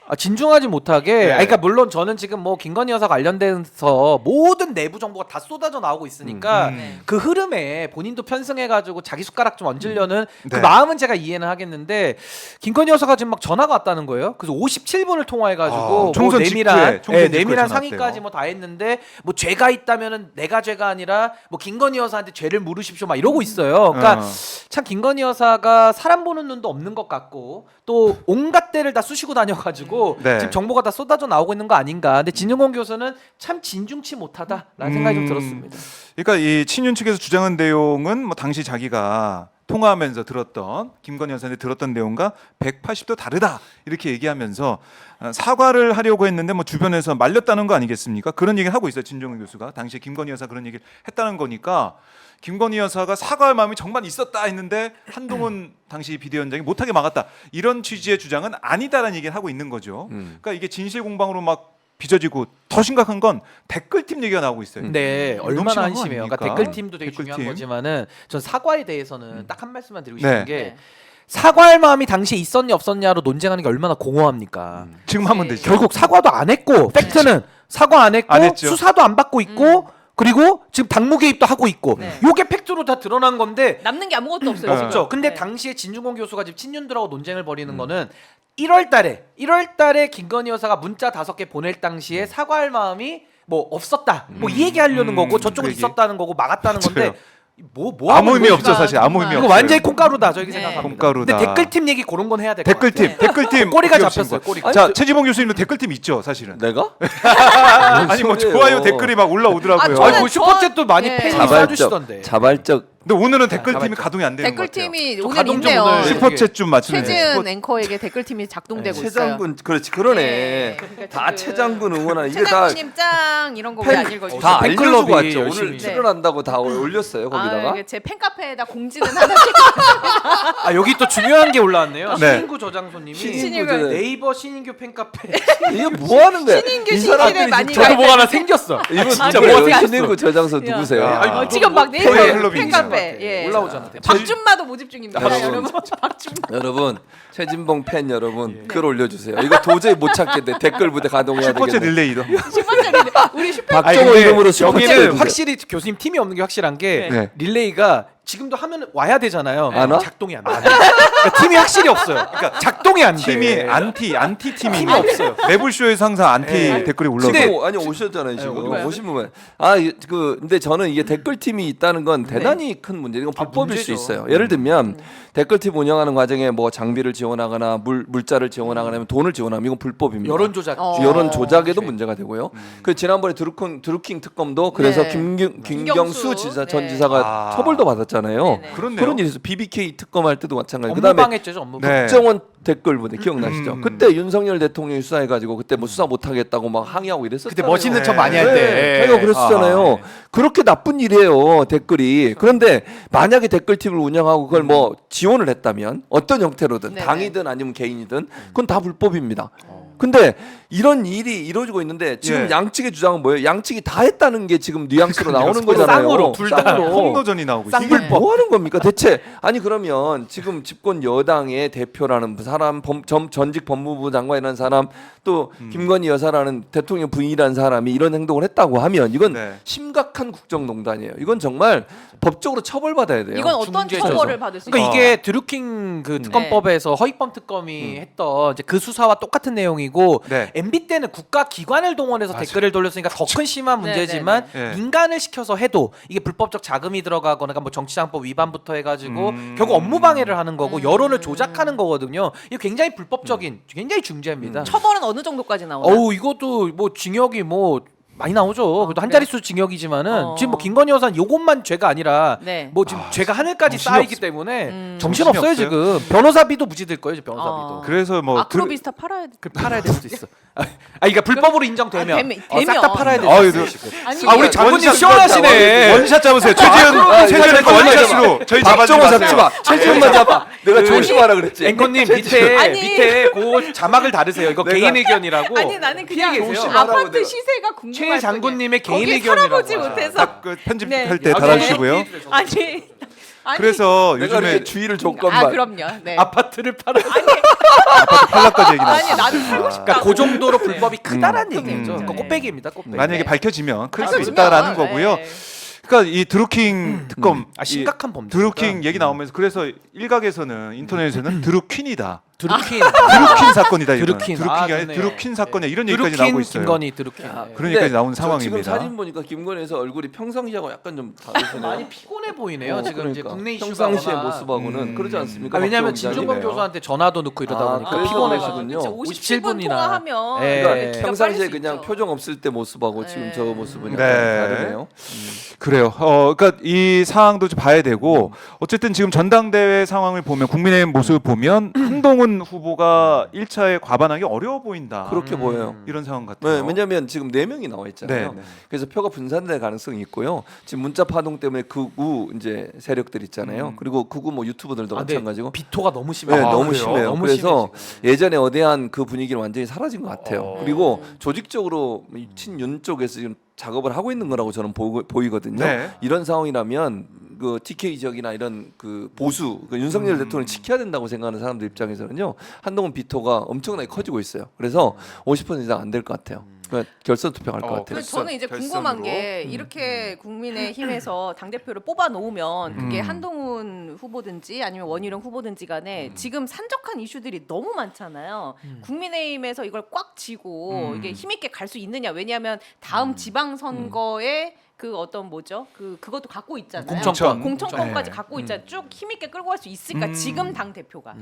아, 진중하지 못하게. 네. 아니, 그러니까 물론 저는 지금 뭐 김건희 여사 관련돼서 모든 내부 정보가 다 쏟아져 나오고 있으니까 음. 그 흐름에 본인도 편승해가지고 자기 숟가락 좀 얹으려는 그 네. 마음은 제가 이해는 하겠는데 김건희 여사가 지금 막 전화가 왔다는 거예요. 그래서 57분을 통화해가지고 뭐 총선 내밀한 직후에 내밀한 전화 상의까지 왔대요. 뭐 다 했는데 뭐 죄가 있다면은 내가 죄가 아니라 뭐 김건희 여사한테 죄를 물으십시오 막 이러고 있어요. 그러니까 참 김건희 여사가 사람 보는 눈도 없는 것 같고 또 온갖 데를 다 쑤시고 다녀가지고 네. 지금 정보가 다 쏟아져 나오고 있는 거 아닌가. 근데 진중권 교수는 참 진중치 못하다라는 생각이 좀 들었습니다. 그러니까 이 친윤 측에서 주장한 내용은 뭐 당시 자기가 통화하면서 들었던 김건희 여사한테 들었던 내용과 180도 다르다 이렇게 얘기하면서 사과를 하려고 했는데 뭐 주변에서 말렸다는 거 아니겠습니까? 그런 얘기를 하고 있어요. 진중권 교수가 당시에 김건희 여사 그런 얘기를 했다는 거니까 김건희 여사가 사과할 마음이 정말 있었다 했는데 한동훈 당시 비대위원장이 못하게 막았다 이런 취지의 주장은 아니다라는 얘기를 하고 있는 거죠. 그러니까 이게 진실 공방으로 막 빚어지고 더 심각한 건 댓글팀 얘기가 나오고 있어요. 네, 너무 얼마나 심한 거 한심해요. 그러니까 아닙니까? 댓글팀도 되게 댓글팀. 중요한 거지만은 전 사과에 대해서는 딱 한 말씀만 드리고 싶은 네. 게 네. 사과할 마음이 당시에 있었냐 없었냐로 논쟁하는 게 얼마나 공허합니까? 지금 하면 되죠. 결국 사과도 안 했고 팩트는 사과 안 했고 안 했죠. 수사도 안 받고 있고 그리고 지금 당무 개입도 하고 있고 네. 요게 팩트로 다 드러난 건데 남는 게 아무것도 없어요. 지금. 없죠. 근데 네. 당시에 진중권 교수가 지금 친윤들하고 논쟁을 벌이는 거는 1월 달에 김건희 여사가 문자 5개 보낼 당시에 사과할 마음이 뭐 없었다. 뭐 이 얘기 하려는 거고 저쪽은 그 얘기. 있었다는 거고 막았다는 건데 맞아요. 뭐 아무 하는 의미 거지? 없죠 사실 아무 의미 이거 없어요. 이거 완전히 콩가루다 저렇게 네. 생각합니다. 콩가루다. 근데 댓글팀 얘기 그런 건 해야 될 것 같아요. 댓글팀 네. 댓글팀 꼬리가 그게 없는 잡혔어요. 거. 꼬리가. 자 최지봉 교수님도 댓글팀 있죠 사실은. 내가? 아니 뭐 소리예요. 좋아요 댓글이 막 올라오더라고요. 저는- 아니 뭐 슈퍼챗도 많이 네. 팬이 자발적 쏴주시던데. 자발적 근데 오늘은 댓글팀이 가만히 가동이 안 되는 것 같아요. 댓글팀이 저 오늘 가동 좀 있네요. 오늘 슈퍼챗 좀 맞추면 최지은 앵커에게 댓글팀이 작동되고 있어요. 최장군 그렇지 그러네. 네, 그러니까 다 지금 최장군 응원하 이게 다 최장군님 짱 이런 거 왜 안 읽어주세요? 다 팬클럽이 알려주고 왔죠. 열심히. 오늘 출연한다고 다 올렸어요 거기다가. 이게 제 팬카페에다 공지는 하나씩 아 여기 또 중요한 게 올라왔네요. 네. 신인구 저장소님이 신인구 네이버 신인규 팬카페. 이게 뭐 하는 거야? 신인규 이 신인규를 사람들이 많이 진짜 저도 뭐가 하나 생겼어. 이거 진짜 진짜 뭐야? 뭐가 신인구 저장소 누구세요? 야. 어, 지금 막 네이버 팬클럽이 팬카페 예. 올라오잖아. 박준마도 모집 중입니다. 여러분. 여러분. 박준마. 여러분 최진봉 팬 여러분 글 올려주세요. 이거 도저히 못 찾겠네. 댓글 부대 가동해야 슈퍼챗 되겠네. 릴레이도. 슈퍼챗인데 우리 슈퍼 박정호 근데 이름으로 슈퍼챗 여기는 해주세요. 확실히 교수님 팀이 없는 게 확실한 게 네. 릴레이가 지금도 하면 와야 되잖아요. 안 와? 작동이 안 돼. 그러니까 팀이 확실히 없어요. 그러니까 작동이 안 돼. 팀이 안티 팀이 팀이 없어요. 매불쇼에서 항상 안티 네. 댓글이 올라오고. 근데 아니 오셨잖아요 지금 뭐예요? 오시면 아그 근데 저는 이게 댓글 팀이 있다는 건 대단히 큰 문제. 이건 불법일 수 문제죠. 있어요. 예를 들면 댓글팀 운영하는 과정에 뭐 장비를 지원하거나 물자를 지원하거나 하면 돈을 지원하면 이건 불법입니다. 여론 조작. 여론 조작에도 네. 문제가 되고요. 그 지난번에 드루킹 특검도 그래서 네. 김경수 김경수. 지사 전 네. 지사가 아. 처벌도 받았잖아요. 있었잖아요. 네네. 그렇네요. 그런 일이 있어. BBK 특검할 때도 마찬가지. 그다음에 업무방해죄죠. 업무방해. 네. 국정원 댓글 보내 기억나시죠? 음. 그때 윤석열 대통령이 수사해가지고 그때 뭐 수사 못하겠다고 막 항의하고 이랬었잖아요. 그때 멋있는 척 네. 많이 할 때. 자기가 그랬었잖아요. 아, 네. 그렇게 나쁜 일이에요 댓글이. 그런데 만약에 댓글 팁을 운영하고 그걸 뭐 지원을 했다면 어떤 형태로든 네네. 당이든 아니면 개인이든 그건 다 불법입니다. 근데 이런 일이 이루어지고 있는데 지금 예. 양측의 주장은 뭐예요? 양측이 다 했다는 게 지금 뉘앙스로 나오는 서로 거잖아요. 쌍으로, 둘 다. 쌍으로. 폭로전이 나오고 있어요. 이걸 뭐 하는 겁니까? 대체 아니 그러면 지금 집권 여당의 대표라는 사람, 전직 법무부 장관이라는 사람, 또 김건희 여사라는 대통령 부인이라는 사람이 이런 행동을 했다고 하면 이건 네. 심각한 국정농단이에요. 이건 정말 법적으로 처벌받아야 돼요. 이건 어떤 중재에서. 처벌을 받을 수 그러니까 있어요? 이게 드루킹 그 특검법에서 허위범 특검이 했던 이제 그 수사와 똑같은 내용이고 네. MB 때는 국가 기관을 동원해서 댓글을 돌렸으니까 더 큰 심한 네, 문제지만 네, 네. 민간을 시켜서 해도 이게 불법적 자금이 들어가거나 그러니까 뭐 정치장법 위반부터 해가지고 결국 업무 방해를 하는 거고 여론을 조작하는 거거든요. 이거 굉장히 불법적인 굉장히 중죄입니다. 처벌은 어느 정도까지 나오나? 어우 이것도 뭐 징역이 뭐 많이 나오죠. 그래도 한 그래요? 자릿수 징역이지만은 어. 지금 뭐 김건희 여사는 요것만 죄가 아니라 네. 뭐 지금 죄가 하늘까지 정신이 쌓이기 없- 때문에 정신이 정신없어요 없어요? 지금. 변호사비도 무지될 거예요 지금 변호사비도. 어. 그래서 뭐 아크로비스타 팔아야 돼. 그 팔아야 될 수도 있어. 그러니까 불법으로 인정되면 되면. 싹 다 팔아야 될 아유, 수도 있어. 아니, 아 우리 이게 장군님 원샷 시원하시네. 원샷 잡으세요. 최지은 원샷으로 저희 박정호 잡아주지 잡지 마세요. 마. 최지훈만 잡아. 내가 조심하라 그랬지. 앵커님 밑에 아니. 밑에 그 자막을 다르세요. 이거 내가- 개인 의견이라고. 아니 나는 그냥 계세요. 조심하라고 아파트 내가. 시세가 궁금할 최 장군님의 개인 거기에 의견이라고. 살아보지 하죠. 못해서. 그 편집할 네. 때 아, 달아주시고요. 네. 아니. 아니. 그래서 내가 요즘에 이렇게 주의를 줬건만. 아 그럼요. 네. 아파트를 팔아. 아파트 팔락까지 얘기 나왔어요. 아니 나도 살고 싶다. 그러니까 그 정도로 불법이 크다라는 얘기죠. 네. 그 꽃배기입니다. 꽃배기. 만약에 밝혀지면 클 수 밝혀지면, 있다라는 거고요. 네. 그러니까 이 드루킹 특검, 아 심각한 범죄. 드루킹 얘기 나오면서 그래서 일각에서는 인터넷에서는 드루퀸이다. 드루킹. 드루퀸 사건이다 이건. 드루퀸. 드루킹이 아, 아니라 좋네. 드루퀸 사건이야 이런 얘기까지 드루킹 나오고 있어요. 김건희 드루킹. 그런 근데 얘기까지 나오는 저 상황입니다. 지금 사진 보니까 김건희에서 얼굴이 평상시하고 약간 좀 다르시네요. 많이 피곤해 보이네요. 지금 이제 그러니까. 국내 이슈가 평상시의 워낙. 모습하고는 그러지 않습니까? 아, 왜냐하면 박정호 진중권 기자님이네요. 교수한테 전화도 넣고 이러다 아, 보니까 그래서 피곤해시군요. 그러시군요. 57분 57분이나. 통화하면 예. 그러니까 기가 평상시에 빨릴 수 그냥 있죠. 표정 없을 때 모습하고 지금 저 모습은 약간 네. 다르네요. 그래요. 그러니까 이 상황도 좀 봐야 되고 어쨌든 지금 전당대회 상황을 보면 국민의힘 모습을 보면 한동훈 후보가 1차에 과반하기 어려워 보인다. 그렇게 보여요. 이런 상황 같아요. 네, 왜냐하면 지금 4명이 나와 있잖아요. 네, 네. 그래서 표가 분산될 가능성이 있고요. 지금 문자 파동 때문에 극우 이제 세력들 있잖아요. 그리고 극우 뭐 유튜버들도 아, 네. 마찬가지고. 비토가 너무 심해요. 네, 아, 너무 그래요? 심해요. 너무 그래서 심해, 지금. 예전에 어대한 그 분위기는 완전히 사라진 것 같아요. 그리고 조직적으로 친윤 쪽에서 지금 작업을 하고 있는 거라고 저는 보이거든요. 네. 이런 상황이라면 그 TK 지역이나 이런 그 보수 그 윤석열 대통령을 지켜야 된다고 생각하는 사람들 입장에서는요 한동훈 비토가 엄청나게 커지고 있어요. 그래서 50% 이상 안 될 것 같아요. 그러니까 결선 투표 갈 것 같아요. 그래서 저는 이제 궁금한 결선으로. 게 이렇게 국민의힘에서 당 대표를 뽑아 놓으면 그게 음. 한동훈 후보든지 아니면 원희룡 후보든지 간에 지금 산적한 이슈들이 너무 많잖아요. 국민의힘에서 이걸 꽉 쥐고 이게 힘 있게 갈 수 있느냐? 왜냐하면 다음 지방 선거에 그 어떤 뭐죠? 그것도 갖고 있잖아요. 공천권. 공천권까지 네. 갖고 있잖아요. 쭉 힘 있게 끌고 갈 수 있을까? 지금 당 대표가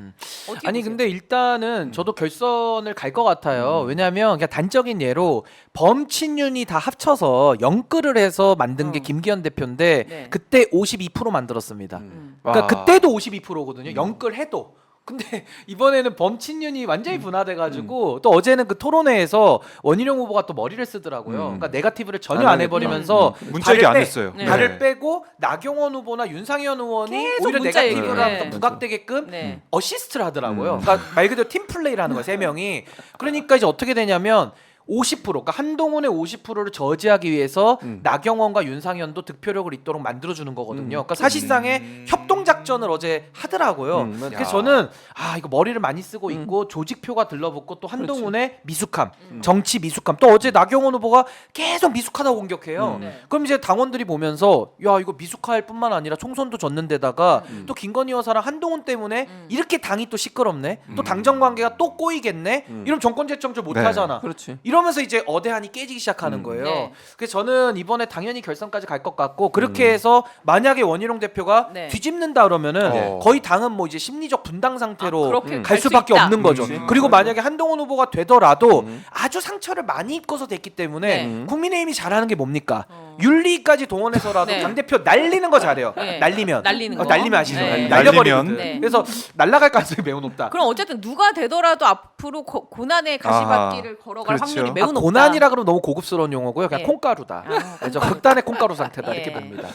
어떻게 아니 보세요? 근데 일단은 저도 결선을 갈 것 같아요. 왜냐하면 그냥 단적인 예로 범친윤이 다 합쳐서 영끌을 해서 만든 게 김기현 대표인데 네. 그때 52% 만들었습니다. 그러니까 와. 그때도 52%거든요. 영끌해도. 근데 이번에는 범친윤이 완전히 분화돼가지고 또 어제는 그 토론회에서 원희룡 후보가 또 머리를 쓰더라고요. 그러니까 네거티브를 전혀 안 해버리면서 문자 얘기 안 발을 했어요. 네. 발을 빼고 나경원 후보나 윤상현 의원이 계속 오히려 문자 네거티브를 얘기를 하면서 해. 부각되게끔 네. 어시스트를 하더라고요. 그러니까 말 그대로 팀 플레이를 하는 거예요, 세 명이. 그러니까 이제 어떻게 되냐면 50%, 그러니까 한동훈의 50%를 저지하기 위해서 나경원과 윤상현도 득표력을 있도록 만들어주는 거거든요. 그러니까 사실상의 협동 작전을 어제 하더라고요. 맞아. 그래서 저는 이거 머리를 많이 쓰고 있고 조직표가 들러붙고 또 한동훈의 미숙함, 정치 미숙함. 또 어제 나경원 후보가 계속 미숙하다고 공격해요. 네. 그럼 이제 당원들이 보면서 야 이거 미숙할 뿐만 아니라 총선도 졌는데다가 또 김건희 여사랑 한동훈 때문에 이렇게 당이 또 시끄럽네. 또 당정 관계가 또 꼬이겠네. 이러면 정권 재청질 못 네. 하잖아. 그렇지. 이러면서 이제 어대한이 깨지기 시작하는 거예요. 네. 그래서 저는 이번에 당연히 결선까지 갈 것 같고 그렇게 해서 만약에 원희룡 대표가 네. 뒤집는다 그러면 이러면은 네. 거의 당은 뭐 이제 심리적 분당 상태로 그렇게 갈 수 수밖에 있다. 없는 거죠. 그렇지. 그리고 만약에 한동훈 후보가 되더라도 아주 상처를 많이 입고서 됐기 때문에 네. 국민의힘이 잘하는 게 뭡니까? 윤리까지 동원해서라도 네. 당대표 날리는 거 잘해요. 네. 날리면. 날리는 거. 날리면 아시죠? 네. 날려버리거든. 네. 그래서 날아갈 가능성이 매우 높다. 그럼 어쨌든 누가 되더라도 앞으로 고난의 가시밭길을 걸어갈 그렇죠. 확률이 매우 높다. 고난이라 그러면 너무 고급스러운 용어고요. 그냥 네. 콩가루다. 아, 저 극단의 콩가루 상태다 예. 이렇게 봅니다.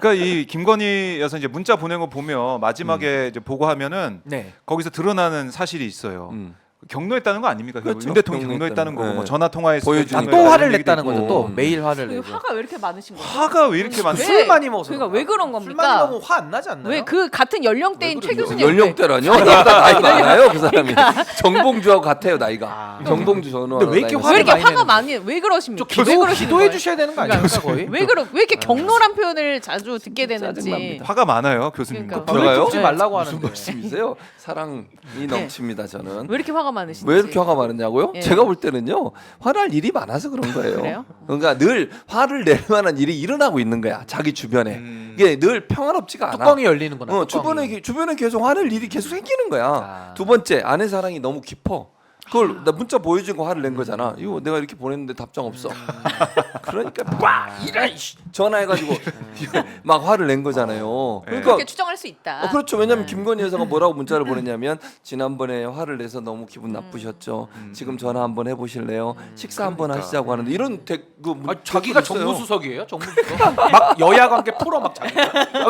그러니까 이 김건희 여사 이제 문자 보낸 거 보면 마지막에 이제 보고하면은 네. 거기서 드러나는 사실이 있어요. 경로했다는 거 아닙니까? 그렇죠. 윤 대통령이 경로했다는 경로했다는 거고 거. 뭐 네. 전화 통화했을 보여주는 때 또 네. 화를 얘기도 냈다는 있고. 거죠. 또 매일 화를 그 내고. 화가 왜 이렇게 많으신 거예요? 화가 왜 이렇게 많? 왜? 술 많이 먹어서. 그러니까 왜 그런 술 많이 겁니까? 먹으면 화 안 나지 않나요? 왜 그 같은 연령대인 최 교수님 연령대라뇨? 나보다 나이 많아요 그 사람이. 정봉주하고 같아요 나이가. 정봉주 전후. 근데 왜 이렇게 왜 이렇게 많이 화가 내는 많이 왜 그러십니까? 좀 왜 그러시는 기도해 거예요? 주셔야 되는 거 아닙니까 거의? 왜 이렇게 격렬한 표현을 자주 듣게 되는지. 짜증납니다. 화가 많아요 교수님. 그러니까. 제가요? 듣지 말라고 무슨 하는데. 말씀이세요? 사랑이 넘칩니다 저는. 왜 이렇게 화가 많으신지. 왜 이렇게 화가 많으냐고요? 예. 제가 볼 때는요 화날 일이 많아서 그런 거예요. 그래요? 그러니까 늘 화를 낼 만한 일이 일어나고 있는 거야 자기 주변에. 이게 늘 평화롭지가 않아. 뚜껑이 열리는구나. 주변에 계속 화낼 일이 계속 생기는 거야. 아. 두 번째 아내 사랑이 너무 깊어. 그걸 나 문자 보여주고 화를 낸 거잖아. 이거 내가 이렇게 보냈는데 답장 없어. 그러니까 막 이런 전화해가지고 막 화를 낸 거잖아요. 그러니까 그렇게 추정할 수 있다. 그렇죠. 왜냐하면 김건희 여사가 뭐라고 문자를 보냈냐면 지난번에 화를 내서 너무 기분 나쁘셨죠. 지금 전화 한번 해보실래요? 식사 한번 하시자고 하는데 이런 자기가 정무수석이에요? 정무수석? 막 여야 관계 풀어 막 자기.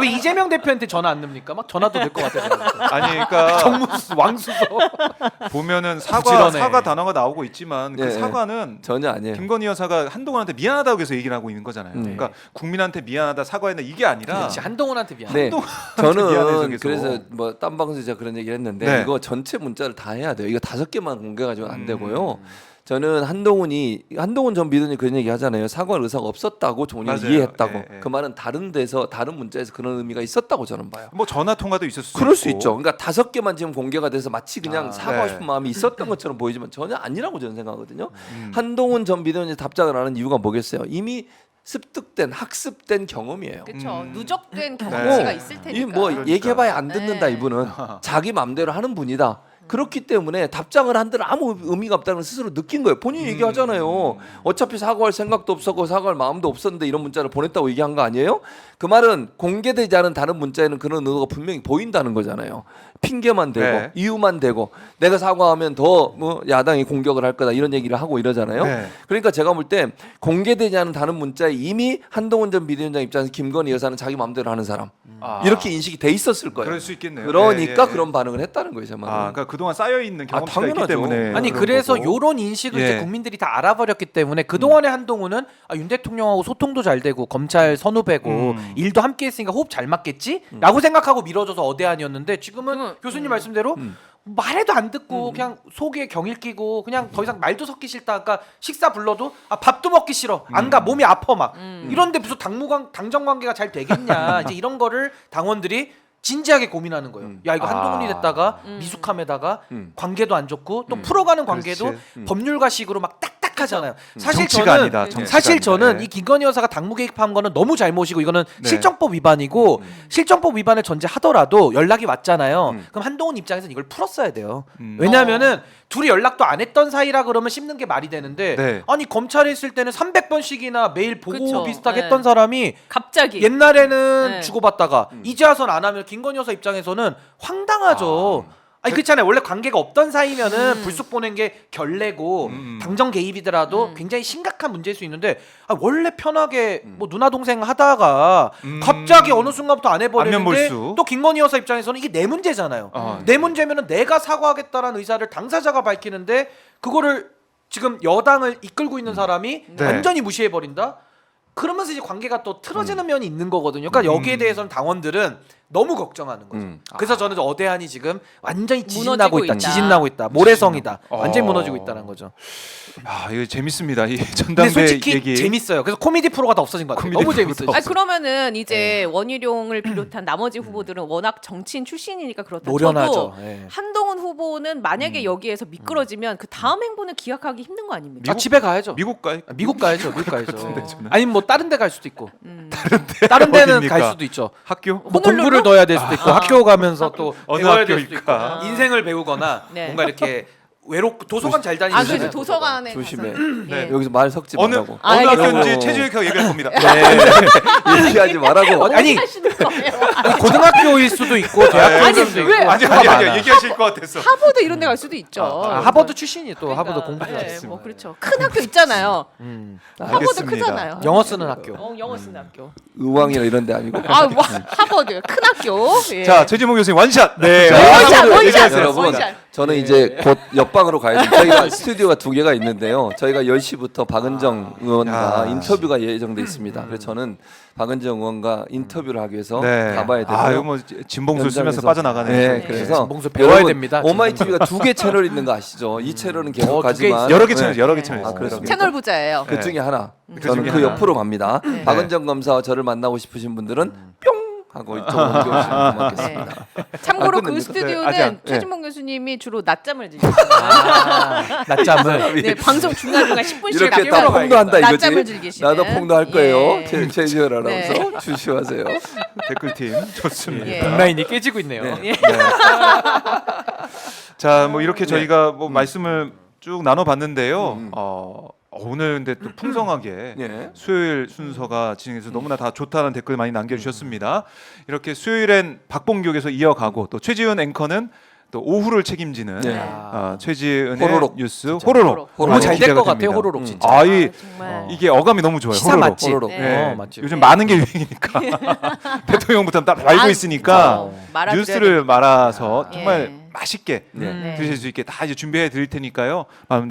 왜 이재명 대표한테 전화 안 납니까? 막 전화도 될 것 같아요. 아니 그러니까 정무수석 왕수석. 보면은 부지런해. 사과 단어가 나오고 있지만 그 예, 예. 사과는 전혀 아니에요. 김건희 여사가 한동훈한테 미안하다고 해서 얘기를 하고 있는 거잖아요. 그러니까 국민한테 미안하다 사과했다 이게 아니라 그렇지 한동훈한테 미안. 네, 미안해서 저는 계속. 그래서 뭐 딴 방송에서 제가 그런 얘기를 했는데 네. 이거 전체 문자를 다 해야 돼요. 이거 5개만 공개가지고는 안 되고요. 저는 한동훈 전 비대위원이 그런 얘기 하잖아요. 사과할 의사가 없었다고 본인이 맞아요. 이해했다고. 예, 예. 그 말은 다른 데서 다른 문자에서 그런 의미가 있었다고 저는 봐요. 뭐 전화 통화도 있을 수 그럴 있고. 수 있죠. 그러니까 5개만 지금 공개가 돼서 마치 그냥 사과하고 네. 싶은 마음이 있었던 것처럼 보이지만 전혀 아니라고 저는 생각하거든요. 한동훈 전 비대위원이 답장을 하는 이유가 뭐겠어요? 이미 습득된 학습된 경험이에요. 그렇죠. 누적된 경험치가 있을 테니까. 이 뭐 얘기해봐야 안 듣는다 네. 이분은 자기 맘대로 하는 분이다. 그렇기 때문에 답장을 한들 아무 의미가 없다는 걸 스스로 느낀 거예요. 본인이 얘기하잖아요. 어차피 사과할 생각도 없었고 사과할 마음도 없었는데 이런 문자를 보냈다고 얘기한 거 아니에요? 그 말은 공개되지 않은 다른 문자에는 그런 의도가 분명히 보인다는 거잖아요. 핑계만 대고 네. 이유만 대고 내가 사과하면 더 뭐 야당이 공격을 할 거다 이런 얘기를 하고 이러잖아요. 네. 그러니까 제가 볼 때 공개되지 않은 다른 문자에 이미 한동훈 전 비대위원장 입장에서 김건희 여사는 자기 마음대로 하는 사람 이렇게 인식이 돼 있었을 거예요. 그럴 수 있겠네요. 그러니까 예, 예, 그런 반응을 했다는 거예요, 제 말은. 그러니까 그동안 쌓여 있는 경험치가 있기 당연하죠. 때문에 아니 그런 그래서 거고. 요런 인식을 예. 이제 국민들이 다 알아버렸기 때문에 그동안의 한동훈은 윤 대통령하고 소통도 잘 되고 검찰 선후배고 일도 함께 했으니까 호흡 잘 맞겠지? 라고 생각하고 밀어줘서 어대안이었는데 지금은 교수님 말씀대로 말해도 안 듣고 그냥 속에 경일 끼고 그냥 더 이상 말도 섞기 싫다. 아까 식사 불러도 밥도 먹기 싫어. 안 가. 몸이 아파 막. 이런데 무슨 당정 관계가 잘 되겠냐. 이제 이런 거를 당원들이 진지하게 고민하는 거예요. 야 이거 한동훈이 됐다가 미숙함에다가 관계도 안 좋고 또 풀어가는 관계도 그렇지. 법률가식으로 막 딱딱하잖아요. 사실 정치가 저는 아니다, 정치가 사실 아니다. 저는 네. 이 김건희 여사가 당무 개입한 거는 너무 잘못이고 이거는 네. 실정법 위반이고 실정법 위반을 전제하더라도 연락이 왔잖아요. 그럼 한동훈 입장에서는 이걸 풀었어야 돼요. 왜냐하면은 둘이 연락도 안 했던 사이라 그러면 씹는 게 말이 되는데 네. 아니 검찰에 있을 때는 300번씩이나 매일 보고 그쵸. 비슷하게 네. 했던 사람이 갑자기 옛날에는 네. 주고받다가 이제 와선 안 하면 김건희 여사 입장에서는 황당하죠. 아니 그렇잖아요. 원래 관계가 없던 사이면은 불쑥 보낸 게 결례고 당정 개입이더라도 굉장히 심각한 문제일 수 있는데 원래 편하게 뭐 누나 동생 하다가 갑자기 어느 순간부터 안 해버리는데 안면몰수. 또 김건희 여사 입장에서는 이게 내 문제잖아요. 내 문제면은 내가 사과하겠다라는 의사를 당사자가 밝히는데 그거를 지금 여당을 이끌고 있는 사람이 네. 완전히 무시해 버린다. 그러면서 이제 관계가 또 틀어지는 면이 있는 거거든요. 그러니까 여기에 대해서는 당원들은 너무 걱정하는 거죠. 그래서 저는 어대안이 지금 완전히 지진나고 무너지고 있다. 있다. 지진나고 있다. 모래성이다. 어. 완전히 무너지고 있다는 거죠. 이거 재밌습니다. 이 근데 전당대 솔직히 얘기. 재밌어요. 그래서 코미디 프로가 다 없어진 것 같아요. 코미디 너무 프로가 재밌어요. 다 아니 그러면은 이제 네. 원희룡을 비롯한 나머지 후보들은 워낙 정치인 출신이니까 그렇다. 노련하죠. 저도 예. 한동훈 후보는 만약에 여기에서 미끄러지면 그 다음 행보는 기약하기 힘든 거 아닙니까? 집에 가야죠. 미국 가 미국 가야죠. 미국 가야죠. 같은데, 저는. 아니 뭐 다른 데 갈 수도 있고. 다른 데는 어딥니까? 갈 수도 있죠. 학교? 뭐 공부를 더 해야 될 수도 있고 학교 가면서 또 어느 배워야 될 수도 있고 학교일까? 인생을 배우거나 네. 뭔가 이렇게 도서관 잘 아, 다니시는 그래서 도서관에 조심해. 가서. 네. 여기서 말 섞지 어느 말라고. 어느 알겠습니다. 학교인지 최주혁이가 얘기할 겁니다. 얘기하지 말라고. 아니 하시는 거예요. 고등학교일 수도 있고 대학교일 아니, 수도 왜? 있고 아니 학교가 많아. 얘기하실 것 같았어. 하버드 이런 데 갈 수도 있죠. 하버드 출신이 또 하버드 공부 네, 잘했어. 뭐 그렇죠. 큰 학교 있잖아요. 하버드 알겠습니다. 크잖아요. 영어 쓰는 학교. 영어 쓰는 학교. 의왕이나 이런 데 아니고. 아, 뭐, 하버드 큰 학교. 예. 자, 최지봉 교수님 원샷. 네. 원샷, 원샷. 얘기하세요. 여러분, 원샷. 저는 이제 곧 옆방으로 가야 돼요. 저희가 스튜디오가 2개가 있는데요. 저희가 10시부터 박은정 의원과 야. 인터뷰가 예정돼 있습니다. 그래서 저는 박은정 의원과 인터뷰를 하기 위해서 네. 가봐야 되고요. 아, 이거 뭐 진봉술 쓰면서 현장에서. 빠져나가네. 네, 그래서 진봉술 배워야 여러분, 됩니다. 오마이TV가 2개 채널 있는 거 아시죠? 이 채널은 계속 두 개 가지만 있어요. 여러 개 채널, 네. 여러 개 채널. 아, 있어요. 그렇습니까? 채널 부자예요. 그 중에 하나. 그 저는 중에 그 하나. 옆으로 갑니다. 네. 박은정 검사와 저를 만나고 싶으신 분들은 뿅 하고 이쪽으로 옮겨오시면 고맙겠습니다. 참고로 아, 그 끝냅니까? 스튜디오는 네, 아직 안- 최진봉 교수님이 주로 낮잠을 즐기셨어요. 낮잠을. 네, 방송 중간중간 10분씩 이렇게 다 낮잠을 폭로한다 낮잠을 이거지. 즐기시는. 나도 폭로할 거예요. 예. 최지열 아나운서 네. 주시하세요. 댓글팀 좋습니다. 예. 온라인이 깨지고 있네요. 네. 자, 뭐 이렇게 저희가 뭐 말씀을 쭉 나눠봤는데요. 오늘 근데 또 풍성하게 네. 수요일 순서가 진행해서 너무나 다 좋다는 댓글 많이 남겨주셨습니다. 이렇게 수요일엔 박봉규에서 이어가고 또 최지은 앵커는 또 오후를 책임지는 네. 최지은의 호로록. 뉴스 호로록. 호로록. 호로록. 너무 잘 될 기대가 것 같아요. 됩니다. 호로록 진짜. 아, 이 정말. 이게 어감이 너무 좋아요. 시사 호로록. 맛집. 호로록. 네. 맞죠. 요즘 네. 많은 게 유행이니까 대통령부터 딱 알고 아, 있으니까 그렇죠. 말아드려야 뉴스를 되니까. 말아서 정말 예. 맛있게 네. 드실 수 있게 다 이제 준비해 드릴 테니까요. 많은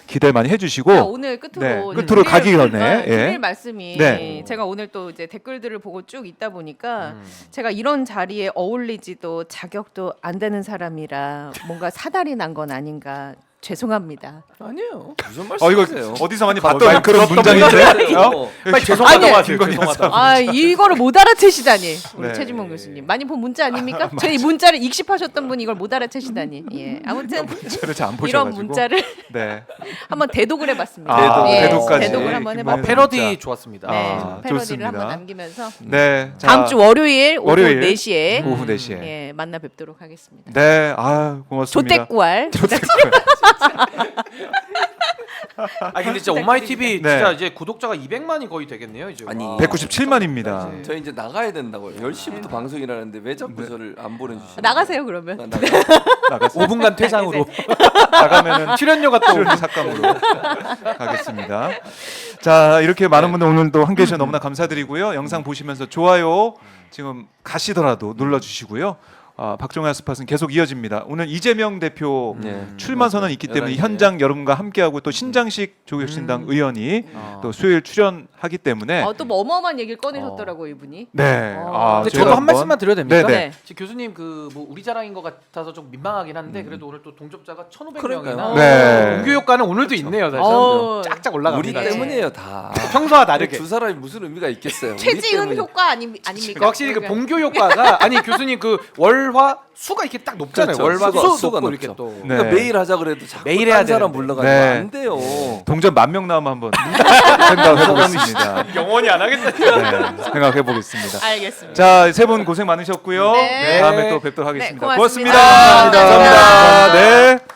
기대 많이 해주시고 자, 오늘 끝으로 네, 이제 끝으로 드릴- 가기 전에, 예. 드릴 말씀이 네. 제가 오늘 또 이제 댓글들을 보고 쭉 있다 보니까 제가 이런 자리에 어울리지도 자격도 안 되는 사람이라 뭔가 사달이 난 건 아닌가 죄송합니다. 아니에요. 무슨 이거 말씀이세요? 어디서 많이 많이 봤던 그런 문장인데. 어? 빨리 죄송하다고 아니, 하세요. 죄송하다고. 아 이거를 못 알아채시다니 우리 네. 최진봉 교수님 많이 본 문자 아닙니까? 저희 문자를 익십하셨던 분이 이걸 못 알아채시다니. 예 아무튼 문자를 잘 안 보셔가지고. 이런 문자를 네. 한번 대독을 해봤습니다. 대독, 예, 대독까지. 대독을 한번 김만희 해봤습니다. 패러디 진짜. 좋았습니다. 네, 아, 패러디를 좋습니다. 한번 남기면서 네. 자, 다음 주 월요일 오후 월요일 4시에 오후 4시에. 예, 만나 뵙도록 하겠습니다. 네. 아, 고맙습니다. 조떼꾸알. 아 근데 진짜 오마이 TV 네. 진짜 이제 구독자가 200만이 거의 되겠네요 이제. 아니, 와. 197만입니다. 저희 이제 나가야 된다고요. 10시부터 방송이라는데 왜 자꾸 저를 안 보내주시나요? 나가세요 그러면. 나갔어요. 5분간 퇴장으로 나가면은 출연료가 또 출연료 삭감으로 가겠습니다. 자, 이렇게 많은 분들 오늘도 함께 해주셔서 너무나 감사드리고요. 영상 보시면서 좋아요 지금 가시더라도 눌러주시고요. 박정희 스팟은 계속 이어집니다. 오늘 이재명 대표 네. 출마 선언이 있기 때문에 11시에. 현장 여러분과 함께하고 또 신장식 조국신당 의원이 또 수요일 출연하기 때문에 또 뭐 어마어마한 얘기를 꺼내셨더라고요 이분이. 네. 근데 저도 한 말씀만 드려도 됩니까? 네네. 네. 지금 교수님 그 뭐 우리 자랑인 것 같아서 좀 민망하긴 한데 그래도 오늘 또 동접자가 1,500명이나 그러니까요. 네. 공교 효과는 오늘도 있네요 사실. 어, 짝짝 우리 올라갑니다. 때문이에요 다. 평소와 다르게. 두 사람이 무슨 의미가 있겠어요? 우리 최지은 때문이. 효과 아닙니까? 확실히 그 그러면. 봉교 효과가 아니 교수님 그 월화 수가 이렇게 딱 높잖아요. 그렇죠. 월화 수가 수 높고 높죠. 이렇게 또. 네. 그러니까 매일 하자 그래도 자꾸 매일 해야 딴 사람 되는데. 불러가지고 네. 안 돼요. 동전 10,000명 나오면 한번 생각해 보겠습니다. 영원히 안 하겠다. 네, 생각해 보겠습니다. 알겠습니다. 자, 세 분 고생 많으셨고요. 네. 다음에 또 뵙도록 하겠습니다. 네, 고맙습니다. 고맙습니다. 감사합니다. 네.